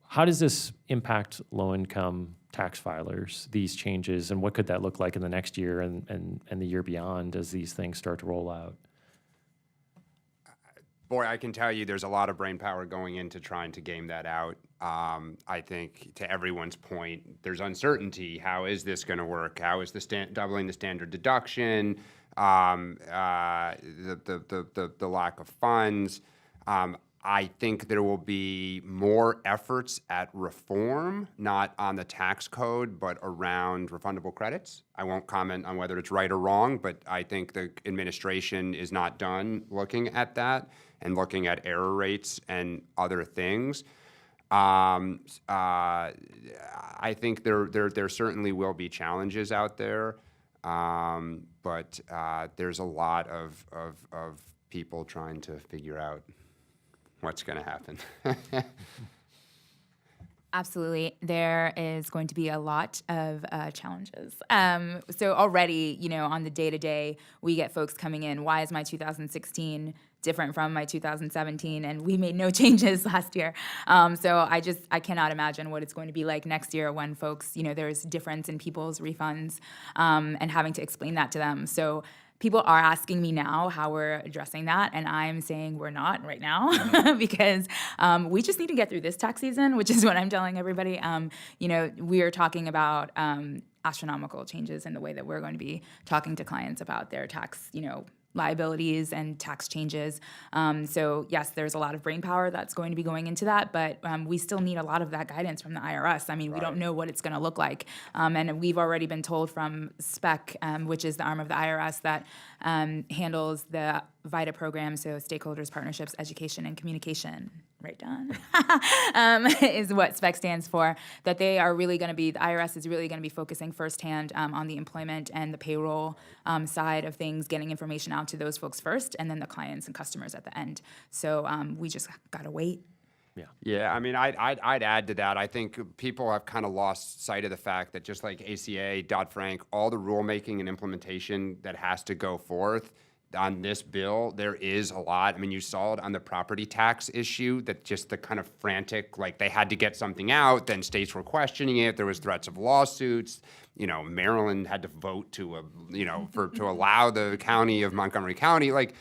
How does this impact low-income tax filers, these changes, and what could that look like in the next year and the year beyond as these things start to roll out? Boy, I can tell you there's a lot of brain power going into trying to game that out. I think to everyone's point, there's uncertainty. How is this going to work? How is the doubling the standard deduction? The lack of funds. I think there will be more efforts at reform, not on the tax code, but around refundable credits. I won't comment on whether it's right or wrong, but I think the administration is not done looking at that and looking at error rates and other things. I think there certainly will be challenges out there, but there's a lot of people trying to figure out what's going to happen. Absolutely. There is going to be a lot of challenges. So already, on the day-to-day, we get folks coming in, why is my 2016 different from my 2017? And we made no changes last year. So I cannot imagine what it's going to be like next year when folks, there's difference in people's refunds and having to explain that to them. So people are asking me now how we're addressing that, and I'm saying we're not right now because we just need to get through this tax season, which is what I'm telling everybody. We are talking about astronomical changes in the way that we're going to be talking to clients about their tax, liabilities and tax changes. So yes, there's a lot of brain power that's going to be going into that, but we still need a lot of that guidance from the IRS. I mean, we don't know what it's going to look like. And we've already been told from SPEC, which is the arm of the IRS that handles the VITA program, so stakeholders, partnerships, education, and communication. Right, Don? Is what SPEC stands for, that they are really going to be, the IRS is really going to be focusing firsthand on the employment and the payroll side of things, getting information out to those folks first, and then the clients and customers at the end. So we just got to wait. Yeah, I mean, I'd add to that. I think people have kind of lost sight of the fact that just like ACA, Dodd-Frank, all the rulemaking and implementation that has to go forth on this bill, there is a lot. I mean, you saw it on the property tax issue, that just the kind of frantic, like they had to get something out, then states were questioning it. There was threats of lawsuits. You know, Maryland had to vote to, to allow the county of Montgomery County. Like,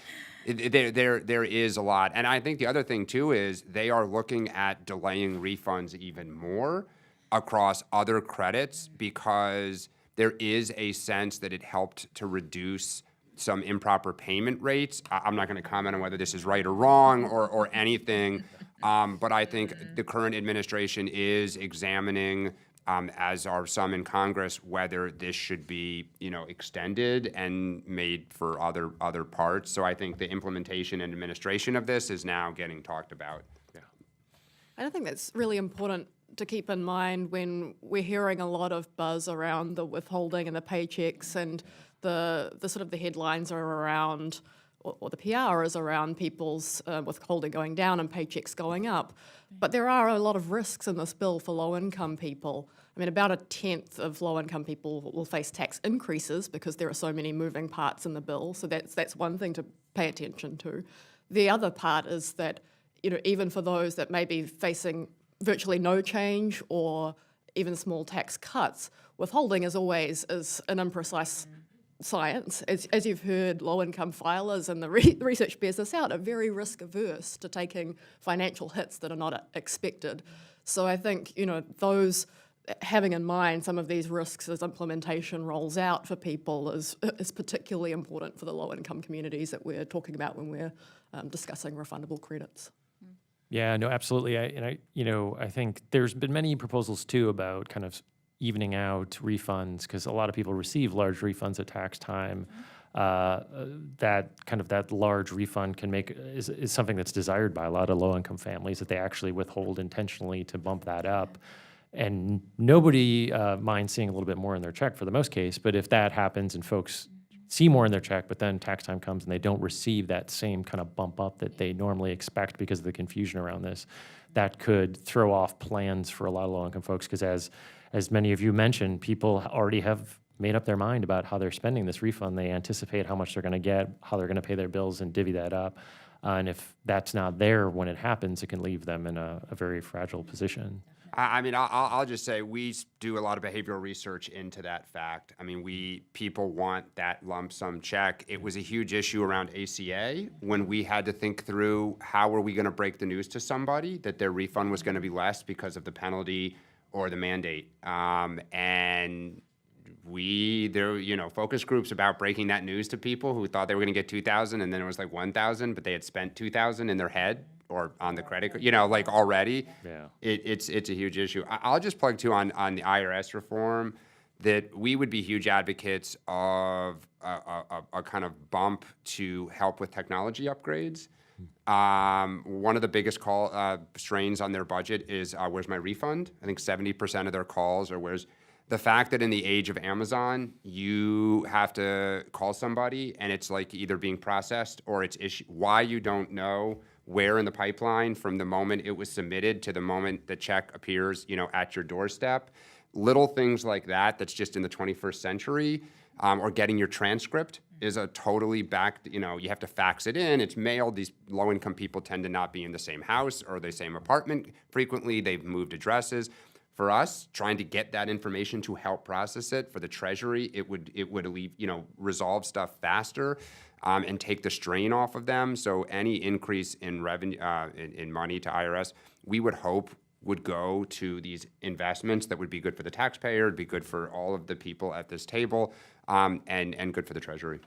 there is a lot. And I think the other thing too is they are looking at delaying refunds even more across other credits, because there is a sense that it helped to reduce some improper payment rates. I'm not going to comment on whether this is right or wrong or anything, but I think the current administration is examining, as are some in Congress, whether this should be, extended and made for other parts. So I think the implementation and administration of this is now getting talked about. And I think that's really important to keep in mind when we're hearing a lot of buzz around the withholding and the paychecks, and the sort of the headlines are around, or the PR is around people's withholding going down and paychecks going up. But there are a lot of risks in this bill for low-income people. I mean, about 1/10 of low-income people will face tax increases because there are so many moving parts in the bill. So that's one thing to pay attention to. The other part is that, even for those that may be facing virtually no change or even small tax cuts, withholding is always an imprecise science. As you've heard, low-income filers, and the research bears this out, are very risk-averse to taking financial hits that are not expected. So I think, those having in mind some of these risks as implementation rolls out for people is particularly important for the low-income communities that we're talking about when we're discussing refundable credits. Yeah, no, absolutely. I think there's been many proposals too about kind of evening out refunds, because a lot of people receive large refunds at tax time. That large refund is something that's desired by a lot of low-income families, that they actually withhold intentionally to bump that up. And nobody minds seeing a little bit more in their check for the most case, but if that happens and folks see more in their check, but then tax time comes and they don't receive that same kind of bump up that they normally expect because of the confusion around this, that could throw off plans for a lot of low-income folks, because as many of you mentioned, people already have made up their mind about how they're spending this refund. They anticipate how much they're going to get, how they're going to pay their bills, and divvy that up. And if that's not there when it happens, it can leave them in a very fragile position. I mean, I'll just say we do a lot of behavioral research into that fact. I mean, people want that lump sum check. It was a huge issue around ACA when we had to think through how were we going to break the news to somebody that their refund was going to be less because of the penalty or the mandate. And focus groups about breaking that news to people who thought they were going to get $2,000 and then it was like $1,000, but they had spent $2,000 in their head or on the credit card, already. Yeah. It's a huge issue. I'll just plug too on the IRS reform that we would be huge advocates of a kind of bump to help with technology upgrades. One of the biggest strains on their budget is where's my refund? I think 70% of their calls are where's. The fact that in the age of Amazon, you have to call somebody and it's like either being processed or it's why you don't know where in the pipeline from the moment it was submitted to the moment the check appears, at your doorstep. Little things like that, that's just in the 21st century, or getting your transcript is a totally you have to fax it in, it's mailed. These low-income people tend to not be in the same house or the same apartment frequently. They've moved addresses. For us, trying to get that information to help process it for the Treasury, it would resolve stuff faster and take the strain off of them. So any increase in revenue in money to IRS, we would hope would go to these investments that would be good for the taxpayer, it'd be good for all of the people at this table, and good for the Treasury.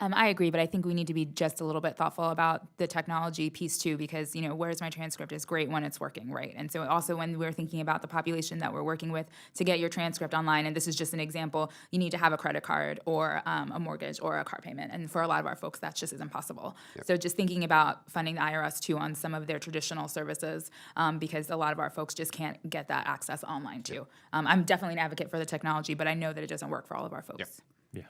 I agree, but I think we need to be just a little bit thoughtful about the technology piece too, because where's my transcript is great when it's working, right? And so also when we're thinking about the population that we're working with to get your transcript online, and this is just an example, you need to have a credit card or a mortgage or a car payment, and for a lot of our folks, that just isn't possible. Yep. So just thinking about funding the IRS too on some of their traditional services, because a lot of our folks just can't get that access online too. I'm definitely an advocate for the technology, but I know that it doesn't work for all of our folks. Yep. Yeah.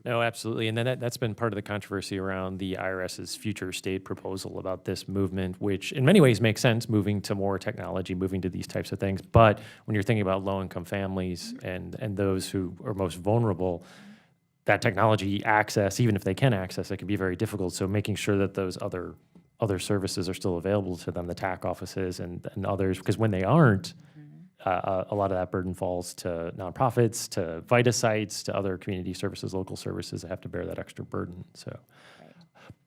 No, absolutely. And then that's been part of the controversy around the IRS's future state proposal about this movement, which in many ways makes sense, moving to more technology, moving to these types of things. But when you're thinking about low-income families and those who are most vulnerable, that technology access, even if they can access it, can be very difficult. So making sure that those other services are still available to them, the TAC offices and others, because when they aren't, a lot of that burden falls to nonprofits, to Vita sites, to other community services, local services that have to bear that extra burden. So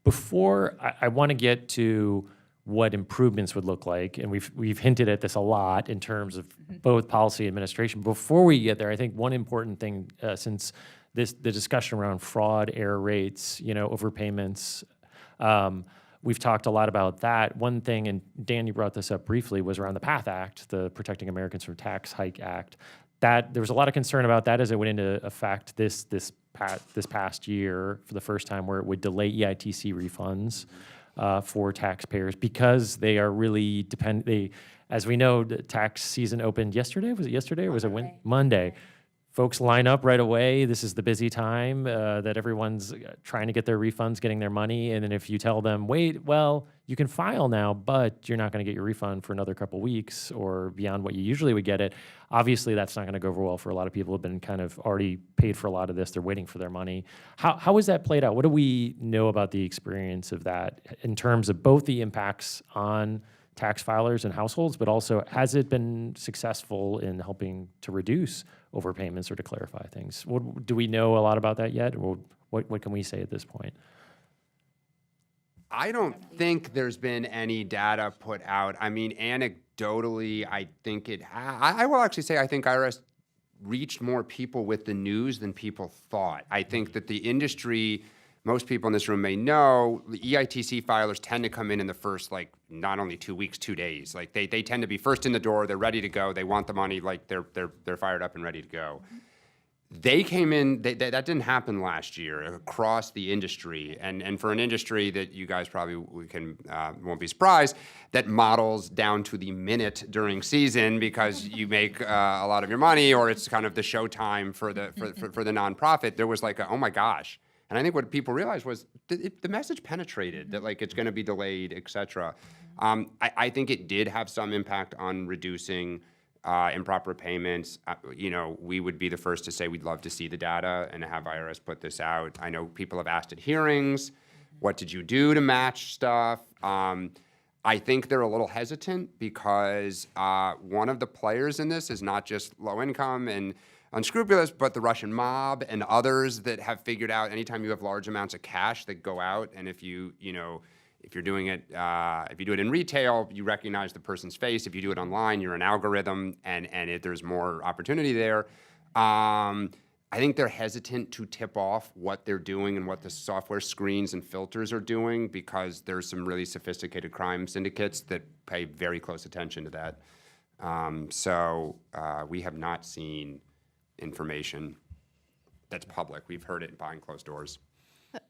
before I want to get to what improvements would look like, and we've hinted at this a lot in terms of both policy and administration. Before we get there, I think one important thing, since the discussion around fraud, error rates, overpayments, we've talked a lot about that. One thing, and Dan, you brought this up briefly, was around the PATH Act, the Protecting Americans from Tax Hike Act. That there was a lot of concern about that as it went into effect this past year for the first time, where it would delay EITC refunds for taxpayers because they are really dependent. As we know, the tax season opened yesterday. Was it yesterday or was it Monday? Folks line up right away. This is the busy time that everyone's trying to get their refunds, getting their money. And then if you tell them, wait, well, you can file now, but you're not going to get your refund for another couple weeks or beyond what you usually would get it, obviously that's not going to go over well for a lot of people who have been kind of already paid for a lot of this. They're waiting for their money. How has that played out? What do we know about the experience of that in terms of both the impacts on tax filers and households, but also has it been successful in helping to reduce overpayments or to clarify things? Do we know a lot about that yet? Or what can we say at this point? I don't think there's been any data put out. I mean, anecdotally, I think I will actually say I think IRS reached more people with the news than people thought. I think that the industry, most people in this room may know, the EITC filers tend to come in the first, not only 2 weeks, 2 days. Like they tend to be first in the door. They're ready to go. They want the money. Like they're fired up and ready to go. They came in. That didn't happen last year across the industry, and for an industry that you guys probably won't be surprised that models down to the minute during season because you make a lot of your money, or it's kind of the show time for the nonprofit. There was oh my gosh. And I think what people realized was the message penetrated that it's going to be delayed, et cetera. I think it did have some impact on reducing improper payments. We would be the first to say we'd love to see the data and have IRS put this out. I know people have asked at hearings, what did you do to match stuff? I think they're a little hesitant because one of the players in this is not just low income and unscrupulous, but the Russian mob and others that have figured out anytime you have large amounts of cash that go out, and if you're doing it, if you do it in retail, you recognize the person's face. If you do it online, you're an algorithm, and there's more opportunity there. I think they're hesitant to tip off what they're doing and what the software screens and filters are doing because there's some really sophisticated crime syndicates that pay very close attention to that. So we have not seen information that's public. We've heard it behind closed doors.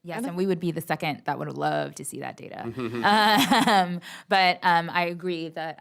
Yes, and we would be the second that would love to see that data. But I agree that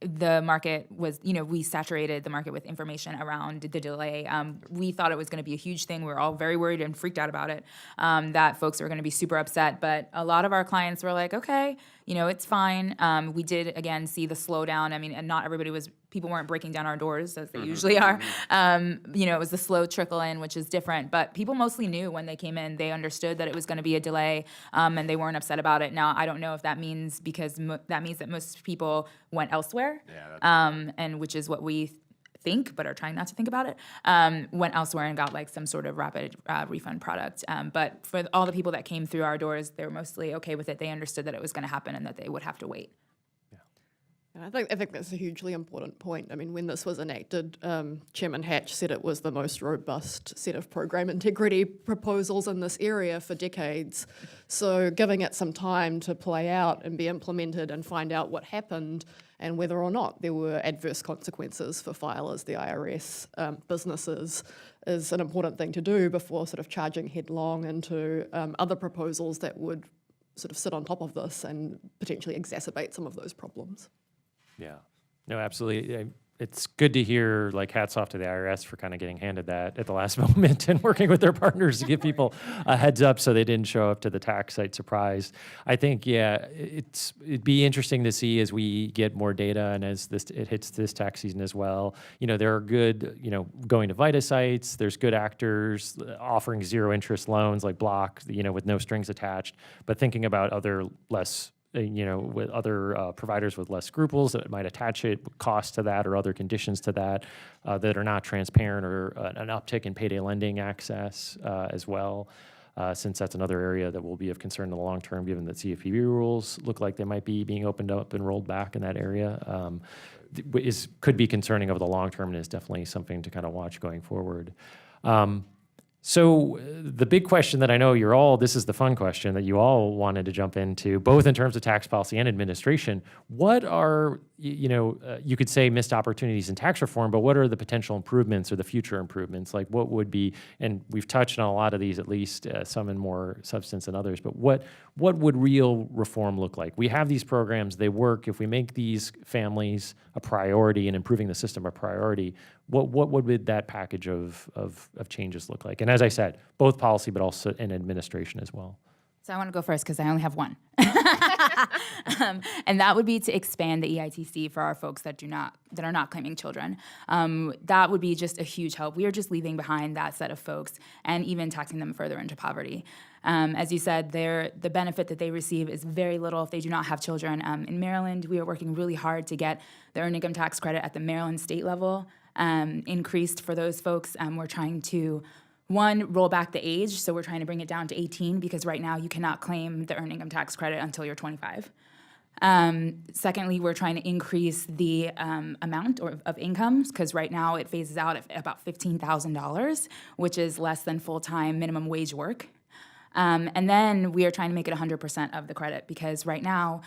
the market was, we saturated the market with information around the delay. We thought it was going to be a huge thing. We were all very worried and freaked out about it, that folks were going to be super upset. But a lot of our clients were like, okay, it's fine. We did, again, see the slowdown. I mean, and not everybody people weren't breaking down our doors as they usually are. It was the slow trickle in, which is different. But people mostly knew when they came in. They understood that it was going to be a delay, and they weren't upset about it. Now, I don't know if that means because that means that most people went elsewhere, and which is what we think, but are trying not to think about it, went elsewhere and got some sort of rapid refund product. But for all the people that came through our doors, they were mostly okay with it. They understood that it was going to happen and that they would have to wait. And I think that's a hugely important point. I mean, when this was enacted, Chairman Hatch said it was the most robust set of program integrity proposals in this area for decades. So giving it some time to play out and be implemented and find out what happened and whether or not there were adverse consequences for filers, the IRS, businesses, is an important thing to do before sort of charging headlong into other proposals that would sort of sit on top of this and potentially exacerbate some of those problems. Yeah, no, absolutely. It's good to hear, like, hats off to the IRS for kind of getting handed that at the last moment and working with their partners to give people a heads up so they didn't show up to the tax site surprised. I think, yeah, it'd be interesting to see as we get more data and as it hits this tax season as well. You know, there are good, going to Vita sites. There's good actors offering zero interest loans like Block, with no strings attached. But thinking about other less with other providers with less scruples that might attach cost to that or other conditions to that that are not transparent, or an uptick in payday lending access as well, since that's another area that will be of concern in the long term, given that CFPB rules look like they might be being opened up and rolled back in that area. Could be concerning over the long term, and is definitely something to kind of watch going forward. So the big question that I know this is the fun question that you all wanted to jump into, both in terms of tax policy and administration. What are, you could say missed opportunities in tax reform, but what are the potential improvements or the future improvements? Like what would be, and we've touched on a lot of these, at least some in more substance than others, but what would real reform look like? We have these programs, they work. If we make these families a priority and improving the system a priority, what would that package of changes look like? And as I said, both policy, but also in administration as well. So I want to go first because I only have one. And that would be to expand the EITC for our folks that are not claiming children. That would be just a huge help. We are just leaving behind that set of folks and even taxing them further into poverty. As you said, the benefit that they receive is very little if they do not have children. In Maryland, we are working really hard to get the earned income tax credit at the Maryland state level increased for those folks. We're trying to, roll back the age, so we're trying to bring it down to 18 because right now you cannot claim the earned income tax credit until you're 25. Secondly, we're trying to increase the amount of incomes because right now it phases out at about $15,000, which is less than full-time minimum wage work. And then we are trying to make it 100% of the credit because right now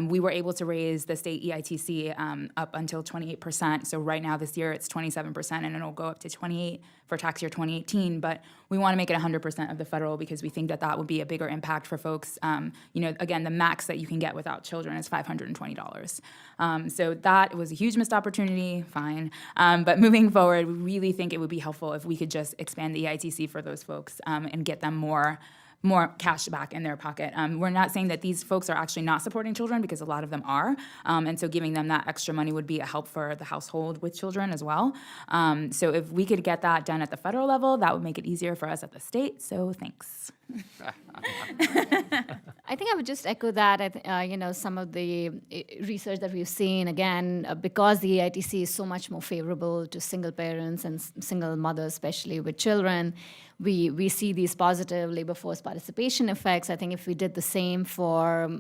we were able to raise the state EITC up until 28%. So right now this year it's 27% and it'll go up to 28% for tax year 2018. But we want to make it 100% of the federal because we think that would be a bigger impact for folks. Again, the max that you can get without children is $520. So that was a huge missed opportunity, fine. But moving forward, we really think it would be helpful if we could just expand the EITC for those folks and get them more cash back in their pocket. We're not saying that these folks are actually not supporting children because a lot of them are. And so giving them that extra money would be a help for the household with children as well. So if we could get that done at the federal level, that would make it easier for us at the state. So thanks. I think I would just echo that. Some of the research that we've seen, again, because the EITC is so much more favorable to single parents and single mothers, especially with children, we see these positive labor force participation effects. I think if we did the same for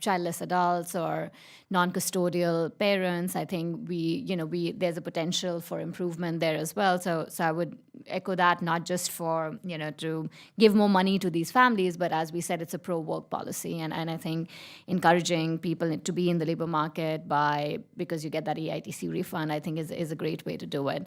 childless adults or non-custodial parents, I think there's a potential for improvement there as well. So I would echo that, not just for to give more money to these families, but as we said, it's a pro-work policy, and I think encouraging people to be in the labor market because you get that EITC refund, I think is a great way to do it.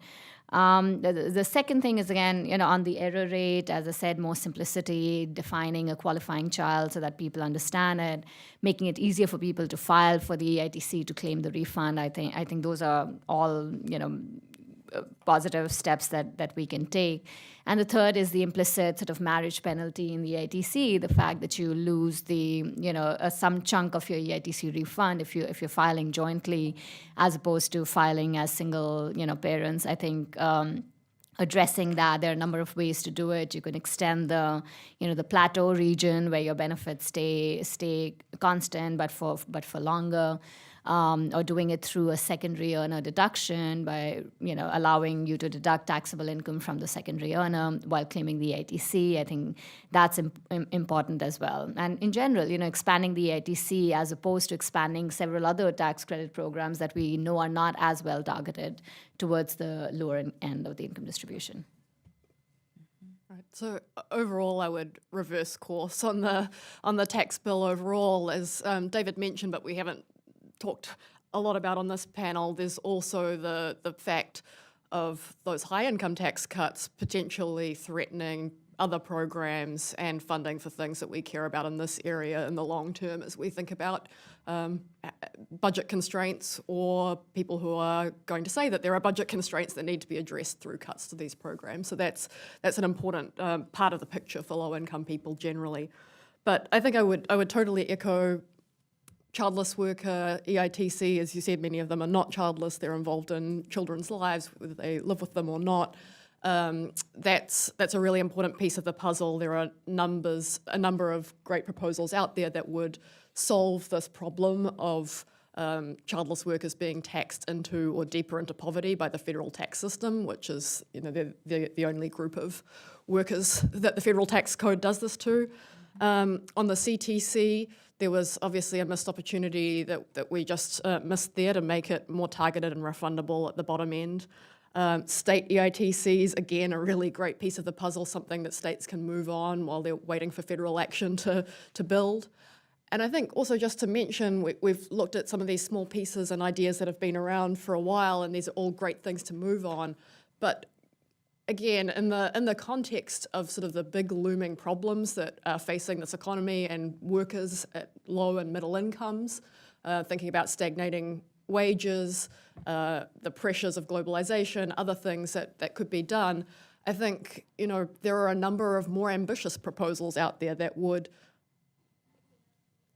The second thing is, again, on the error rate, as I said, more simplicity, defining a qualifying child so that people understand it, making it easier for people to file for the EITC to claim the refund. I think those are all, positive steps that we can take. And the third is the implicit sort of marriage penalty in the EITC, the fact that you lose some chunk of your EITC refund if you're filing jointly as opposed to filing as single, parents. I think addressing that, there are a number of ways to do it. You can extend the plateau region where your benefits stay constant, but for longer. or doing it through a secondary earner deduction by allowing you to deduct taxable income from the secondary earner while claiming the EITC. I think that's important as well. And in general, expanding the EITC as opposed to expanding several other tax credit programs that we know are not as well targeted towards the lower end of the income distribution. Right. So overall, I would reverse course on the tax bill overall, as David mentioned, but we haven't talked a lot about on this panel. There's also the fact of those high income tax cuts potentially threatening other programs and funding for things that we care about in this area in the long term as we think about budget constraints or people who are going to say that there are budget constraints that need to be addressed through cuts to these programs. So that's an important part of the picture for low-income people generally. But I think I would totally echo childless worker, EITC, as you said, many of them are not childless. They're involved in children's lives, whether they live with them or not. That's a really important piece of the puzzle. There are a number of great proposals out there that would solve this problem of childless workers being taxed into or deeper into poverty by the federal tax system, which is they're the only group of workers that the federal tax code does this to. On the CTC, there was obviously a missed opportunity that we just missed there to make it more targeted and refundable at the bottom end. State EITCs, again, a really great piece of the puzzle, something that states can move on while they're waiting for federal action to build. And I think also just to mention, we've looked at some of these small pieces and ideas that have been around for a while, and these are all great things to move on. But again, in the context of sort of the big looming problems that are facing this economy and workers at low and middle incomes, thinking about stagnating wages, the pressures of globalization, other things that could be done, I think there are a number of more ambitious proposals out there that would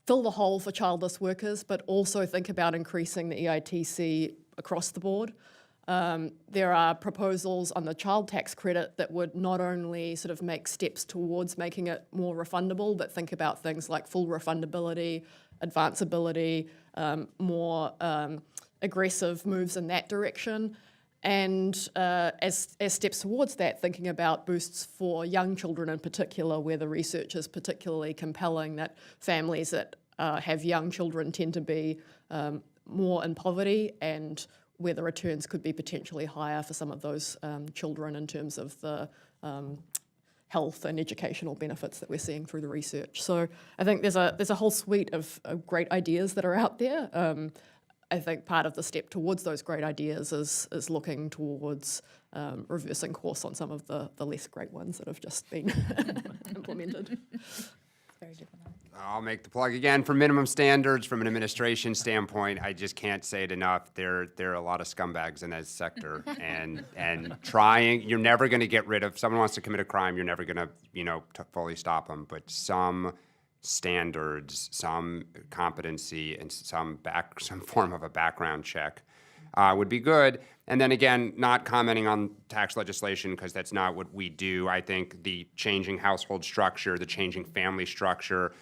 fill the hole for childless workers, but also think about increasing the EITC across the board. There are proposals on the child tax credit that would not only sort of make steps towards making it more refundable, but think about things like full refundability, advanceability, more aggressive moves in that direction. And as steps towards that, thinking about boosts for young children in particular, where the research is particularly compelling that families that have young children tend to be more in poverty, and where the returns could be potentially higher for some of those children in terms of the health and educational benefits that we're seeing through the research. So I think there's a whole suite of great ideas that are out there. I think part of the step towards those great ideas is looking towards reversing course on some of the less great ones that have just been implemented. Very diplomatic. I'll make the plug again for minimum standards from an administration standpoint. I just can't say it enough. There are a lot of scumbags in that sector, and you're never going to get rid of. If someone wants to commit a crime, you're never going to fully stop them. But some standards, some competency, and some form of a background check would be good. And then again, not commenting on tax legislation because that's not what we do. I think the changing household structure, the changing family structure,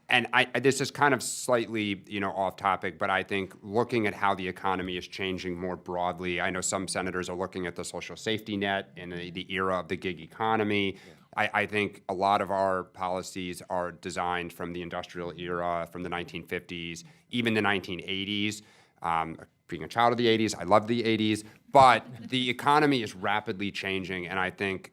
and this is kind of slightly off topic, but I think looking at how the economy is changing more broadly, I know some senators are looking at the social safety net in the era of the gig economy. Yeah. I think a lot of our policies are designed from the industrial era, from the 1950s, even the 1980s. Being a child of the 80s, I love the 80s, but the economy is rapidly changing, and I think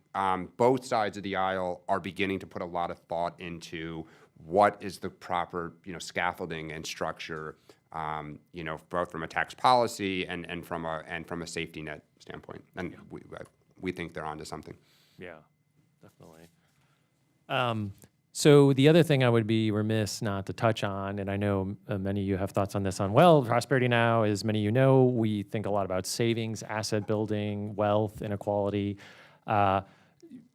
both sides of the aisle are beginning to put a lot of thought into what is the proper scaffolding and structure, both from a tax policy and from a safety net standpoint, and we think they're onto something. Yeah, definitely. So the other thing I would be remiss not to touch on, and I know many of you have thoughts on this Prosperity Now, as many of you know, we think a lot about savings, asset building, wealth, inequality.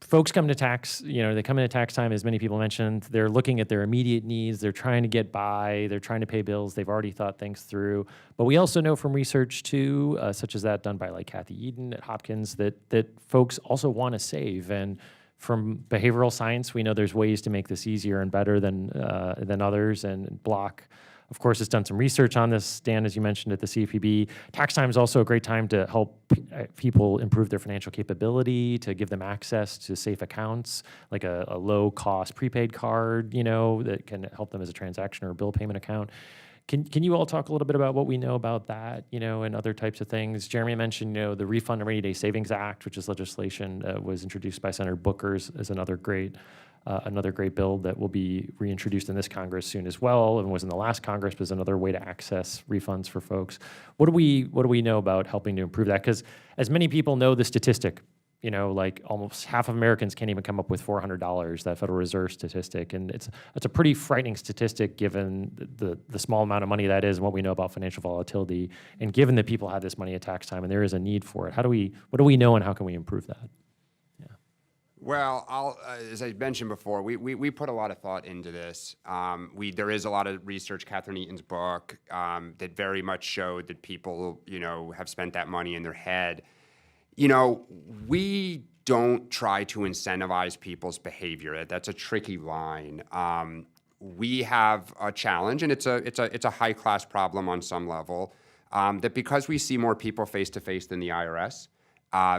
Folks come to tax, they come into tax time, as many people mentioned, they're looking at their immediate needs, they're trying to get by, they're trying to pay bills, they've already thought things through. But we also know from research too, such as that done by like Kathy Eden at Hopkins, that folks also want to save. And from behavioral science, we know there's ways to make this easier and better than others and block of course, has done some research on this, Dan, as you mentioned at the CFPB. Tax time is also a great time to help people improve their financial capability, to give them access to safe accounts, like a low-cost prepaid card, that can help them as a transaction or a bill payment account. Can you all talk a little bit about what we know about that, and other types of things? Jeremy mentioned, the Refund and Rainy Day Savings Act, which is legislation that was introduced by Senator Booker's, as another great bill that will be reintroduced in this Congress soon as well, and was in the last Congress, but is another way to access refunds for folks. What do we know about helping to improve that? Because as many people know the statistic, like almost half of Americans can't even come up with $400, that Federal Reserve statistic. And it's a pretty frightening statistic given the small amount of money that is and what we know about financial volatility. And given that people have this money at tax time and there is a need for it, what do we know and how can we improve that? Well, as I mentioned before, we put a lot of thought into this. There is a lot of research, Catherine Eaton's book, that very much showed that people, have spent that money in their head. We don't try to incentivize people's behavior. That's a tricky line. We have a challenge, and it's a high-class problem on some level, that because we see more people face-to-face than the IRS,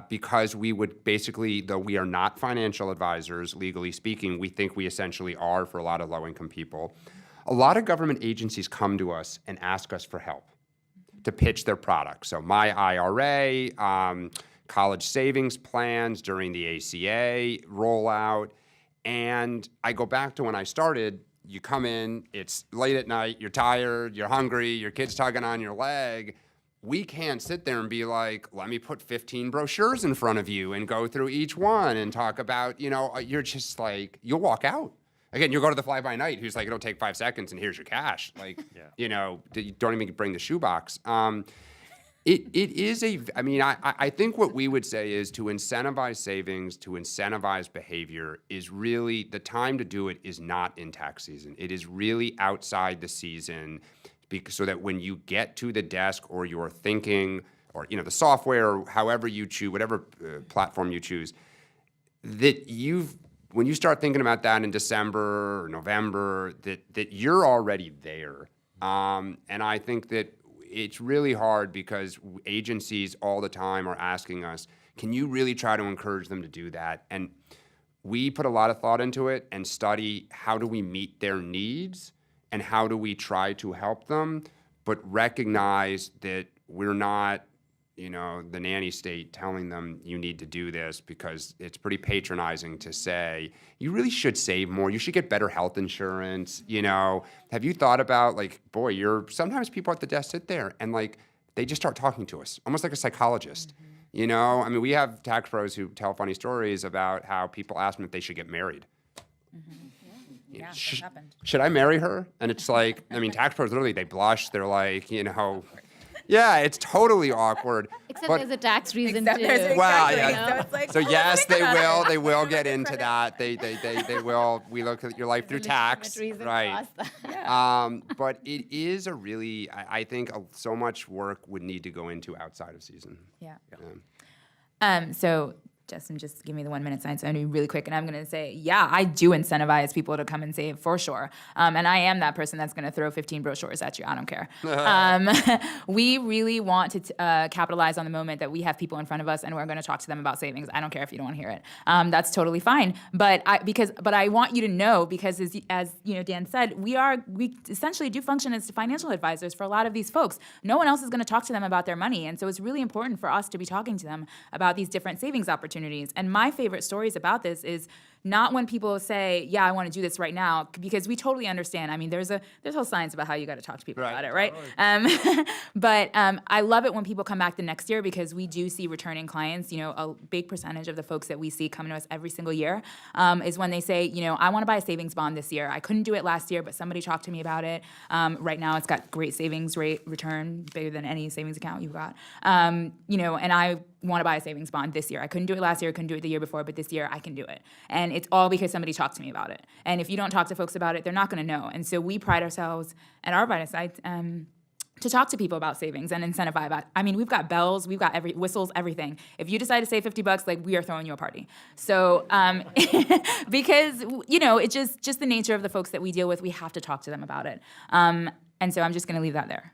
because we would basically, though we are not financial advisors, legally speaking, we think we essentially are for a lot of low-income people. A lot of government agencies come to us and ask us for help to pitch their products. So My IRA, college savings plans during the ACA rollout. And I go back to when I started, you come in, it's late at night, you're tired, you're hungry, your kid's tugging on your leg. We can't sit there and be like, let me put 15 brochures in front of you and go through each one and talk about, you're just like, you'll walk out. Again, you'll go to the fly-by-night who's like, it'll take 5 seconds and here's your cash. Like, you don't even bring the shoebox. It is I think what we would say is to incentivize savings, to incentivize behavior is really, the time to do it is not in tax season. It is really outside the season, so that when you get to the desk or you're thinking, or the software, or however you choose, whatever platform you choose, that when you start thinking about that in December or November, that you're already there. And I think that it's really hard because agencies all the time are asking us, can you really try to encourage them to do that? And we put a lot of thought into it and study how do we meet their needs and how do we try to help them, but recognize that we're not, the nanny state telling them you need to do this, because it's pretty patronizing to say, you really should save more. You should get better health insurance. Have you thought about sometimes people at the desk sit there and they just start talking to us, almost like a psychologist. Mm-hmm. We have tax pros who tell funny stories about how people ask them if they should get married. Mm-hmm. Yeah, that happened. Should I marry her? And it's like, tax pros literally, they blush. They're like, yeah, it's totally awkward. Except there's a tax reason too. Well, yeah. So yes, they will. They will get into that. They will. We look at your life through tax, right? But it is a really, I think, so much work would need to go into outside of season. Yeah. So Justin, just give me the 1 minute science. I know really quick, and I'm going to say, yeah, I do incentivize people to come and save for sure. And I am that person that's going to throw 15 brochures at you. I don't care. We really want to capitalize on the moment that we have people in front of us, and we're going to talk to them about savings. I don't care if you don't want to hear it. That's totally fine. But I want you to know, because as Dan said, we essentially do function as financial advisors for a lot of these folks. No one else is going to talk to them about their money, and so it's really important for us to be talking to them about these different savings opportunities. And my favorite stories about this is not when people say, yeah, I want to do this right now, because we totally understand. There's whole science about how you got to talk to people about it, right? But I love it when people come back the next year, because we do see returning clients. A big percentage of the folks that we see coming to us every single year is when they say, I want to buy a savings bond this year. I couldn't do it last year, but somebody talked to me about it. Right now, it's got great savings rate return, bigger than any savings account you've got. And I want to buy a savings bond this year. I couldn't do it last year, I couldn't do it the year before, but this year I can do it. And it's all because somebody talked to me about it. And if you don't talk to folks about it, they're not going to know. And so we pride ourselves at our sites to talk to people about savings and incentivize. We've got bells, we've got whistles, everything. If you decide to save $50, we are throwing you a party. So because it's just the nature of the folks that we deal with. We have to talk to them about it. And so I'm just going to leave that there.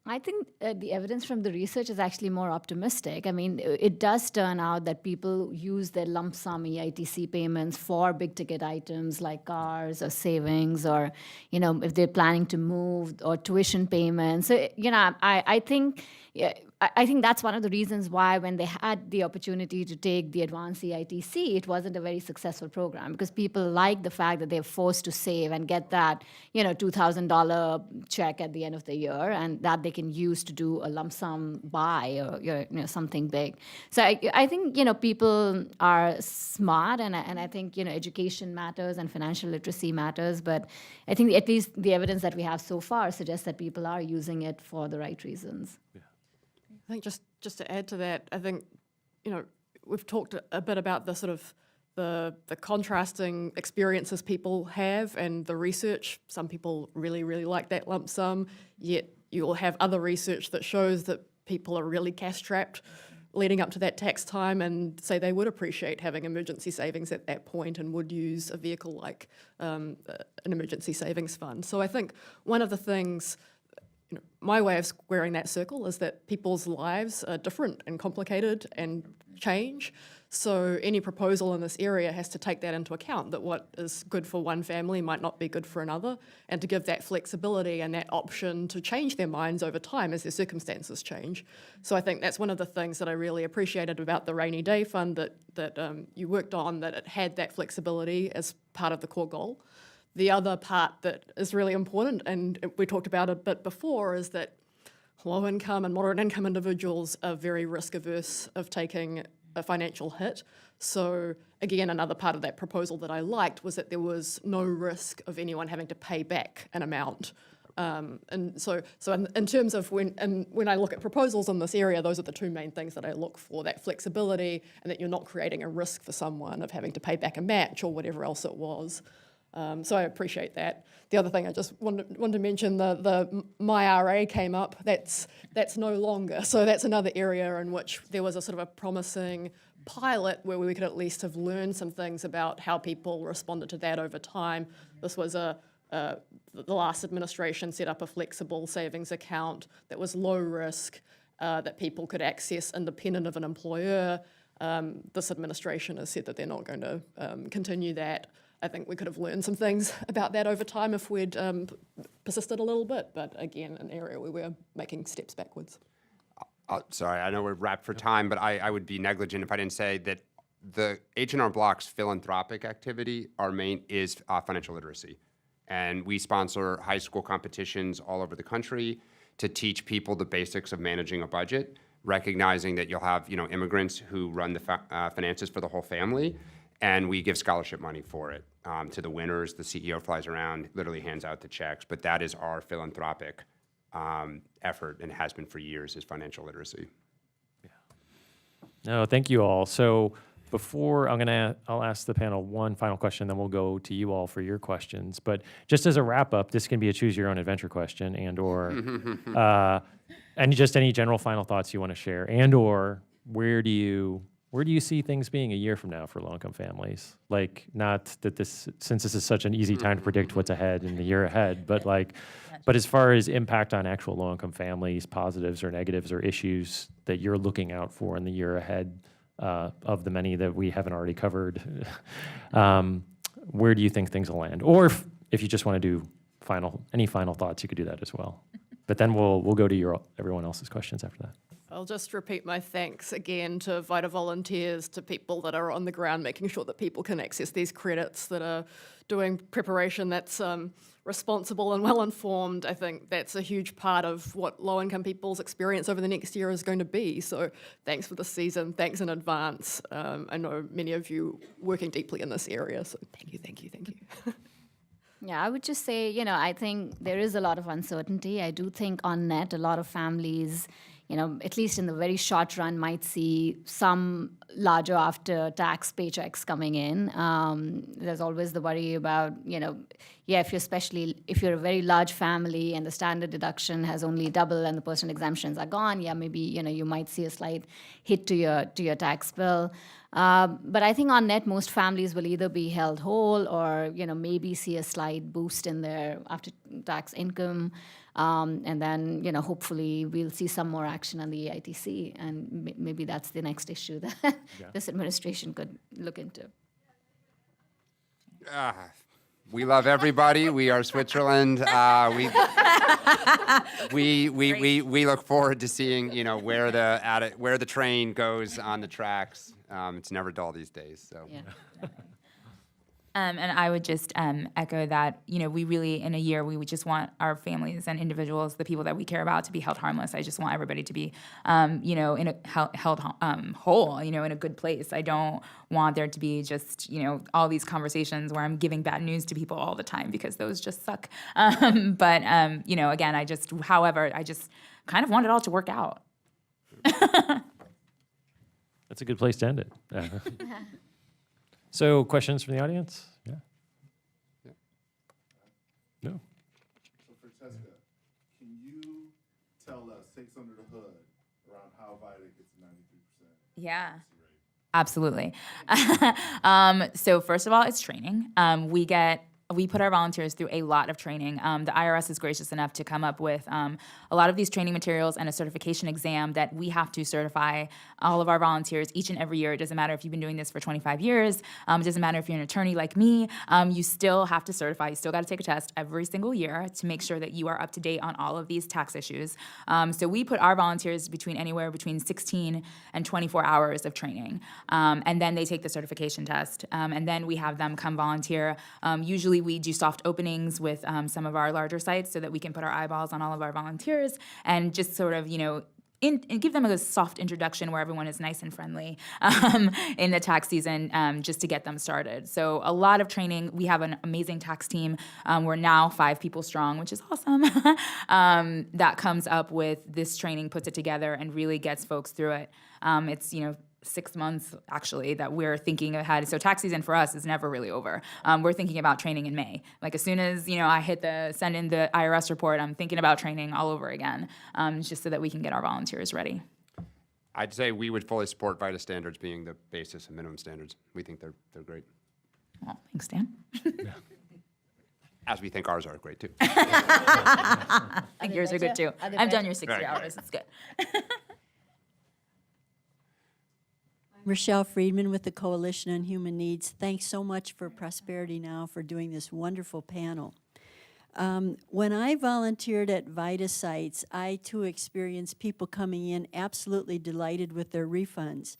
I think the evidence from the research is actually more optimistic. I mean, it does turn out that people use their lump sum EITC payments for big ticket items like cars or savings, or, if they're planning to move, or tuition payments. So, I think. Yeah, I think that's one of the reasons why when they had the opportunity to take the advanced EITC, it wasn't a very successful program, because people like the fact that they're forced to save and get that, $2,000 check at the end of the year, and that they can use to do a lump sum buy or something big. So I think people are smart, and I think education matters and financial literacy matters. But I think at least the evidence that we have so far suggests that people are using it for the right reasons. Yeah. I think just to add to that, I think, we've talked a bit about the sort of the contrasting experiences people have and the research. Some people really, really like that lump sum, yet you will have other research that shows that people are really cash trapped leading up to that tax time, and say they would appreciate having emergency savings at that point and would use a vehicle like an emergency savings fund. So I think one of the things, my way of squaring that circle is that people's lives are different and complicated and change. So any proposal in this area has to take that into account, that what is good for one family might not be good for another, and to give that flexibility and that option to change their minds over time as their circumstances change. So I think that's one of the things that I really appreciated about the Rainy Day Fund that you worked on, that it had that flexibility as part of the core goal. The other part that is really important, and we talked about it a bit before, is that low-income and moderate-income individuals are very risk-averse of taking a financial hit. So again, another part of that proposal that I liked was that there was no risk of anyone having to pay back an amount. And so in terms of when I look at proposals in this area, those are the two main things that I look for: that flexibility, and that you're not creating a risk for someone of having to pay back a match or whatever else it was. So I appreciate that. The other thing I just wanted to mention, the MyRA came up. That's no longer. So that's another area in which there was a sort of a promising pilot where we could at least have learned some things about how people responded to that over time. This was the last administration set up a flexible savings account that was low risk, that people could access independent of an employer. This administration has said that they're not going to continue that. I think we could have learned some things about that over time if we'd persisted a little bit, but again, an area where we're making steps backwards. Sorry, I know we're wrapped for time, but I would be negligent if I didn't say that the H&R Block's philanthropic activity, our main, is financial literacy. And we sponsor high school competitions all over the country to teach people the basics of managing a budget, recognizing that you'll have immigrants who run the finances for the whole family. And we give scholarship money for it to the winners. The CEO flies around, literally hands out the checks. But that is our philanthropic effort, and has been for years, is financial literacy. Yeah. No, thank you all. So before I'll ask the panel one final question, then we'll go to you all for your questions. But just as a wrap up, this can be a choose your own adventure question, and/or and just any general final thoughts you want to share, and/or where do you see things being a year from now for low-income families? Like, not that since this is such an easy time to predict what's ahead in the year ahead, but but as far as impact on actual low-income families, positives or negatives or issues that you're looking out for in the year ahead, of the many that we haven't already covered, where do you think things will land? Or if you just want to do any final thoughts, you could do that as well. But then we'll go to everyone else's questions after that. I'll just repeat my thanks again to VITA volunteers, to people that are on the ground making sure that people can access these credits, that are doing preparation that's responsible and well-informed. I think that's a huge part of what low-income people's experience over the next year is going to be. So thanks for the season. Thanks in advance. I know many of you working deeply in this area, so thank you. Yeah, I would just say, I think there is a lot of uncertainty. I do think on net, a lot of families, at least in the very short run, might see some larger after-tax paychecks coming in. There's always the worry about, if you're a very large family and the standard deduction has only double and the personal exemptions are gone, maybe, you might see a slight hit to your tax bill. But I think on net, most families will either be held whole or, maybe see a slight boost in their after-tax income. And then, hopefully we'll see some more action on the EITC, and maybe that's the next issue that this administration could look into. We love everybody. We are Switzerland. We look forward to seeing where the train goes on the tracks. It's never dull these days. So. Yeah. And I would just echo that, we really, in a year, we would just want our families and individuals, the people that we care about, to be held harmless. I just want everybody to be, held whole, in a good place. I don't want there to be just, all these conversations where I'm giving bad news to people all the time, because those just suck. But again, I just kind of want it all to work out. That's a good place to end it. So, questions from the audience? Yeah. No. So Francesca, can you tell us, take us under the hood around how VITA gets to 93%? Yeah. Absolutely. So first of all, it's training. We put our volunteers through a lot of training. The IRS is gracious enough to come up with a lot of these training materials and a certification exam that we have to certify all of our volunteers each and every year. It doesn't matter if you've been doing this for 25 years. It doesn't matter if you're an attorney like me. You still have to certify. You still got to take a test every single year to make sure that you are up to date on all of these tax issues. So we put our volunteers anywhere between 16 and 24 hours of training. And then they take the certification test. And then we have them come volunteer. Usually we do soft openings with some of our larger sites so that we can put our eyeballs on all of our volunteers and just sort of, and give them a soft introduction where everyone is nice and friendly in the tax season, just to get them started. So a lot of training. We have an amazing tax team. We're now 5 people strong, which is awesome. That comes up with this training, puts it together, and really gets folks through it. It's 6 months, actually, that we're thinking ahead. So tax season for us is never really over. We're thinking about training in May. Like, as soon as, I send in the IRS report, I'm thinking about training all over again, just so that we can get our volunteers ready. I'd say we would fully support VITA standards being the basis of minimum standards. We think they're great. Well, thanks, Dan. As we think ours are great, too. I think yours are good, too. I've done your 60 hours. It's good. Rochelle Friedman with the Coalition on Human Needs. Thanks so much for Prosperity Now for doing this wonderful panel. When I volunteered at VITA sites, I too experienced people coming in absolutely delighted with their refunds.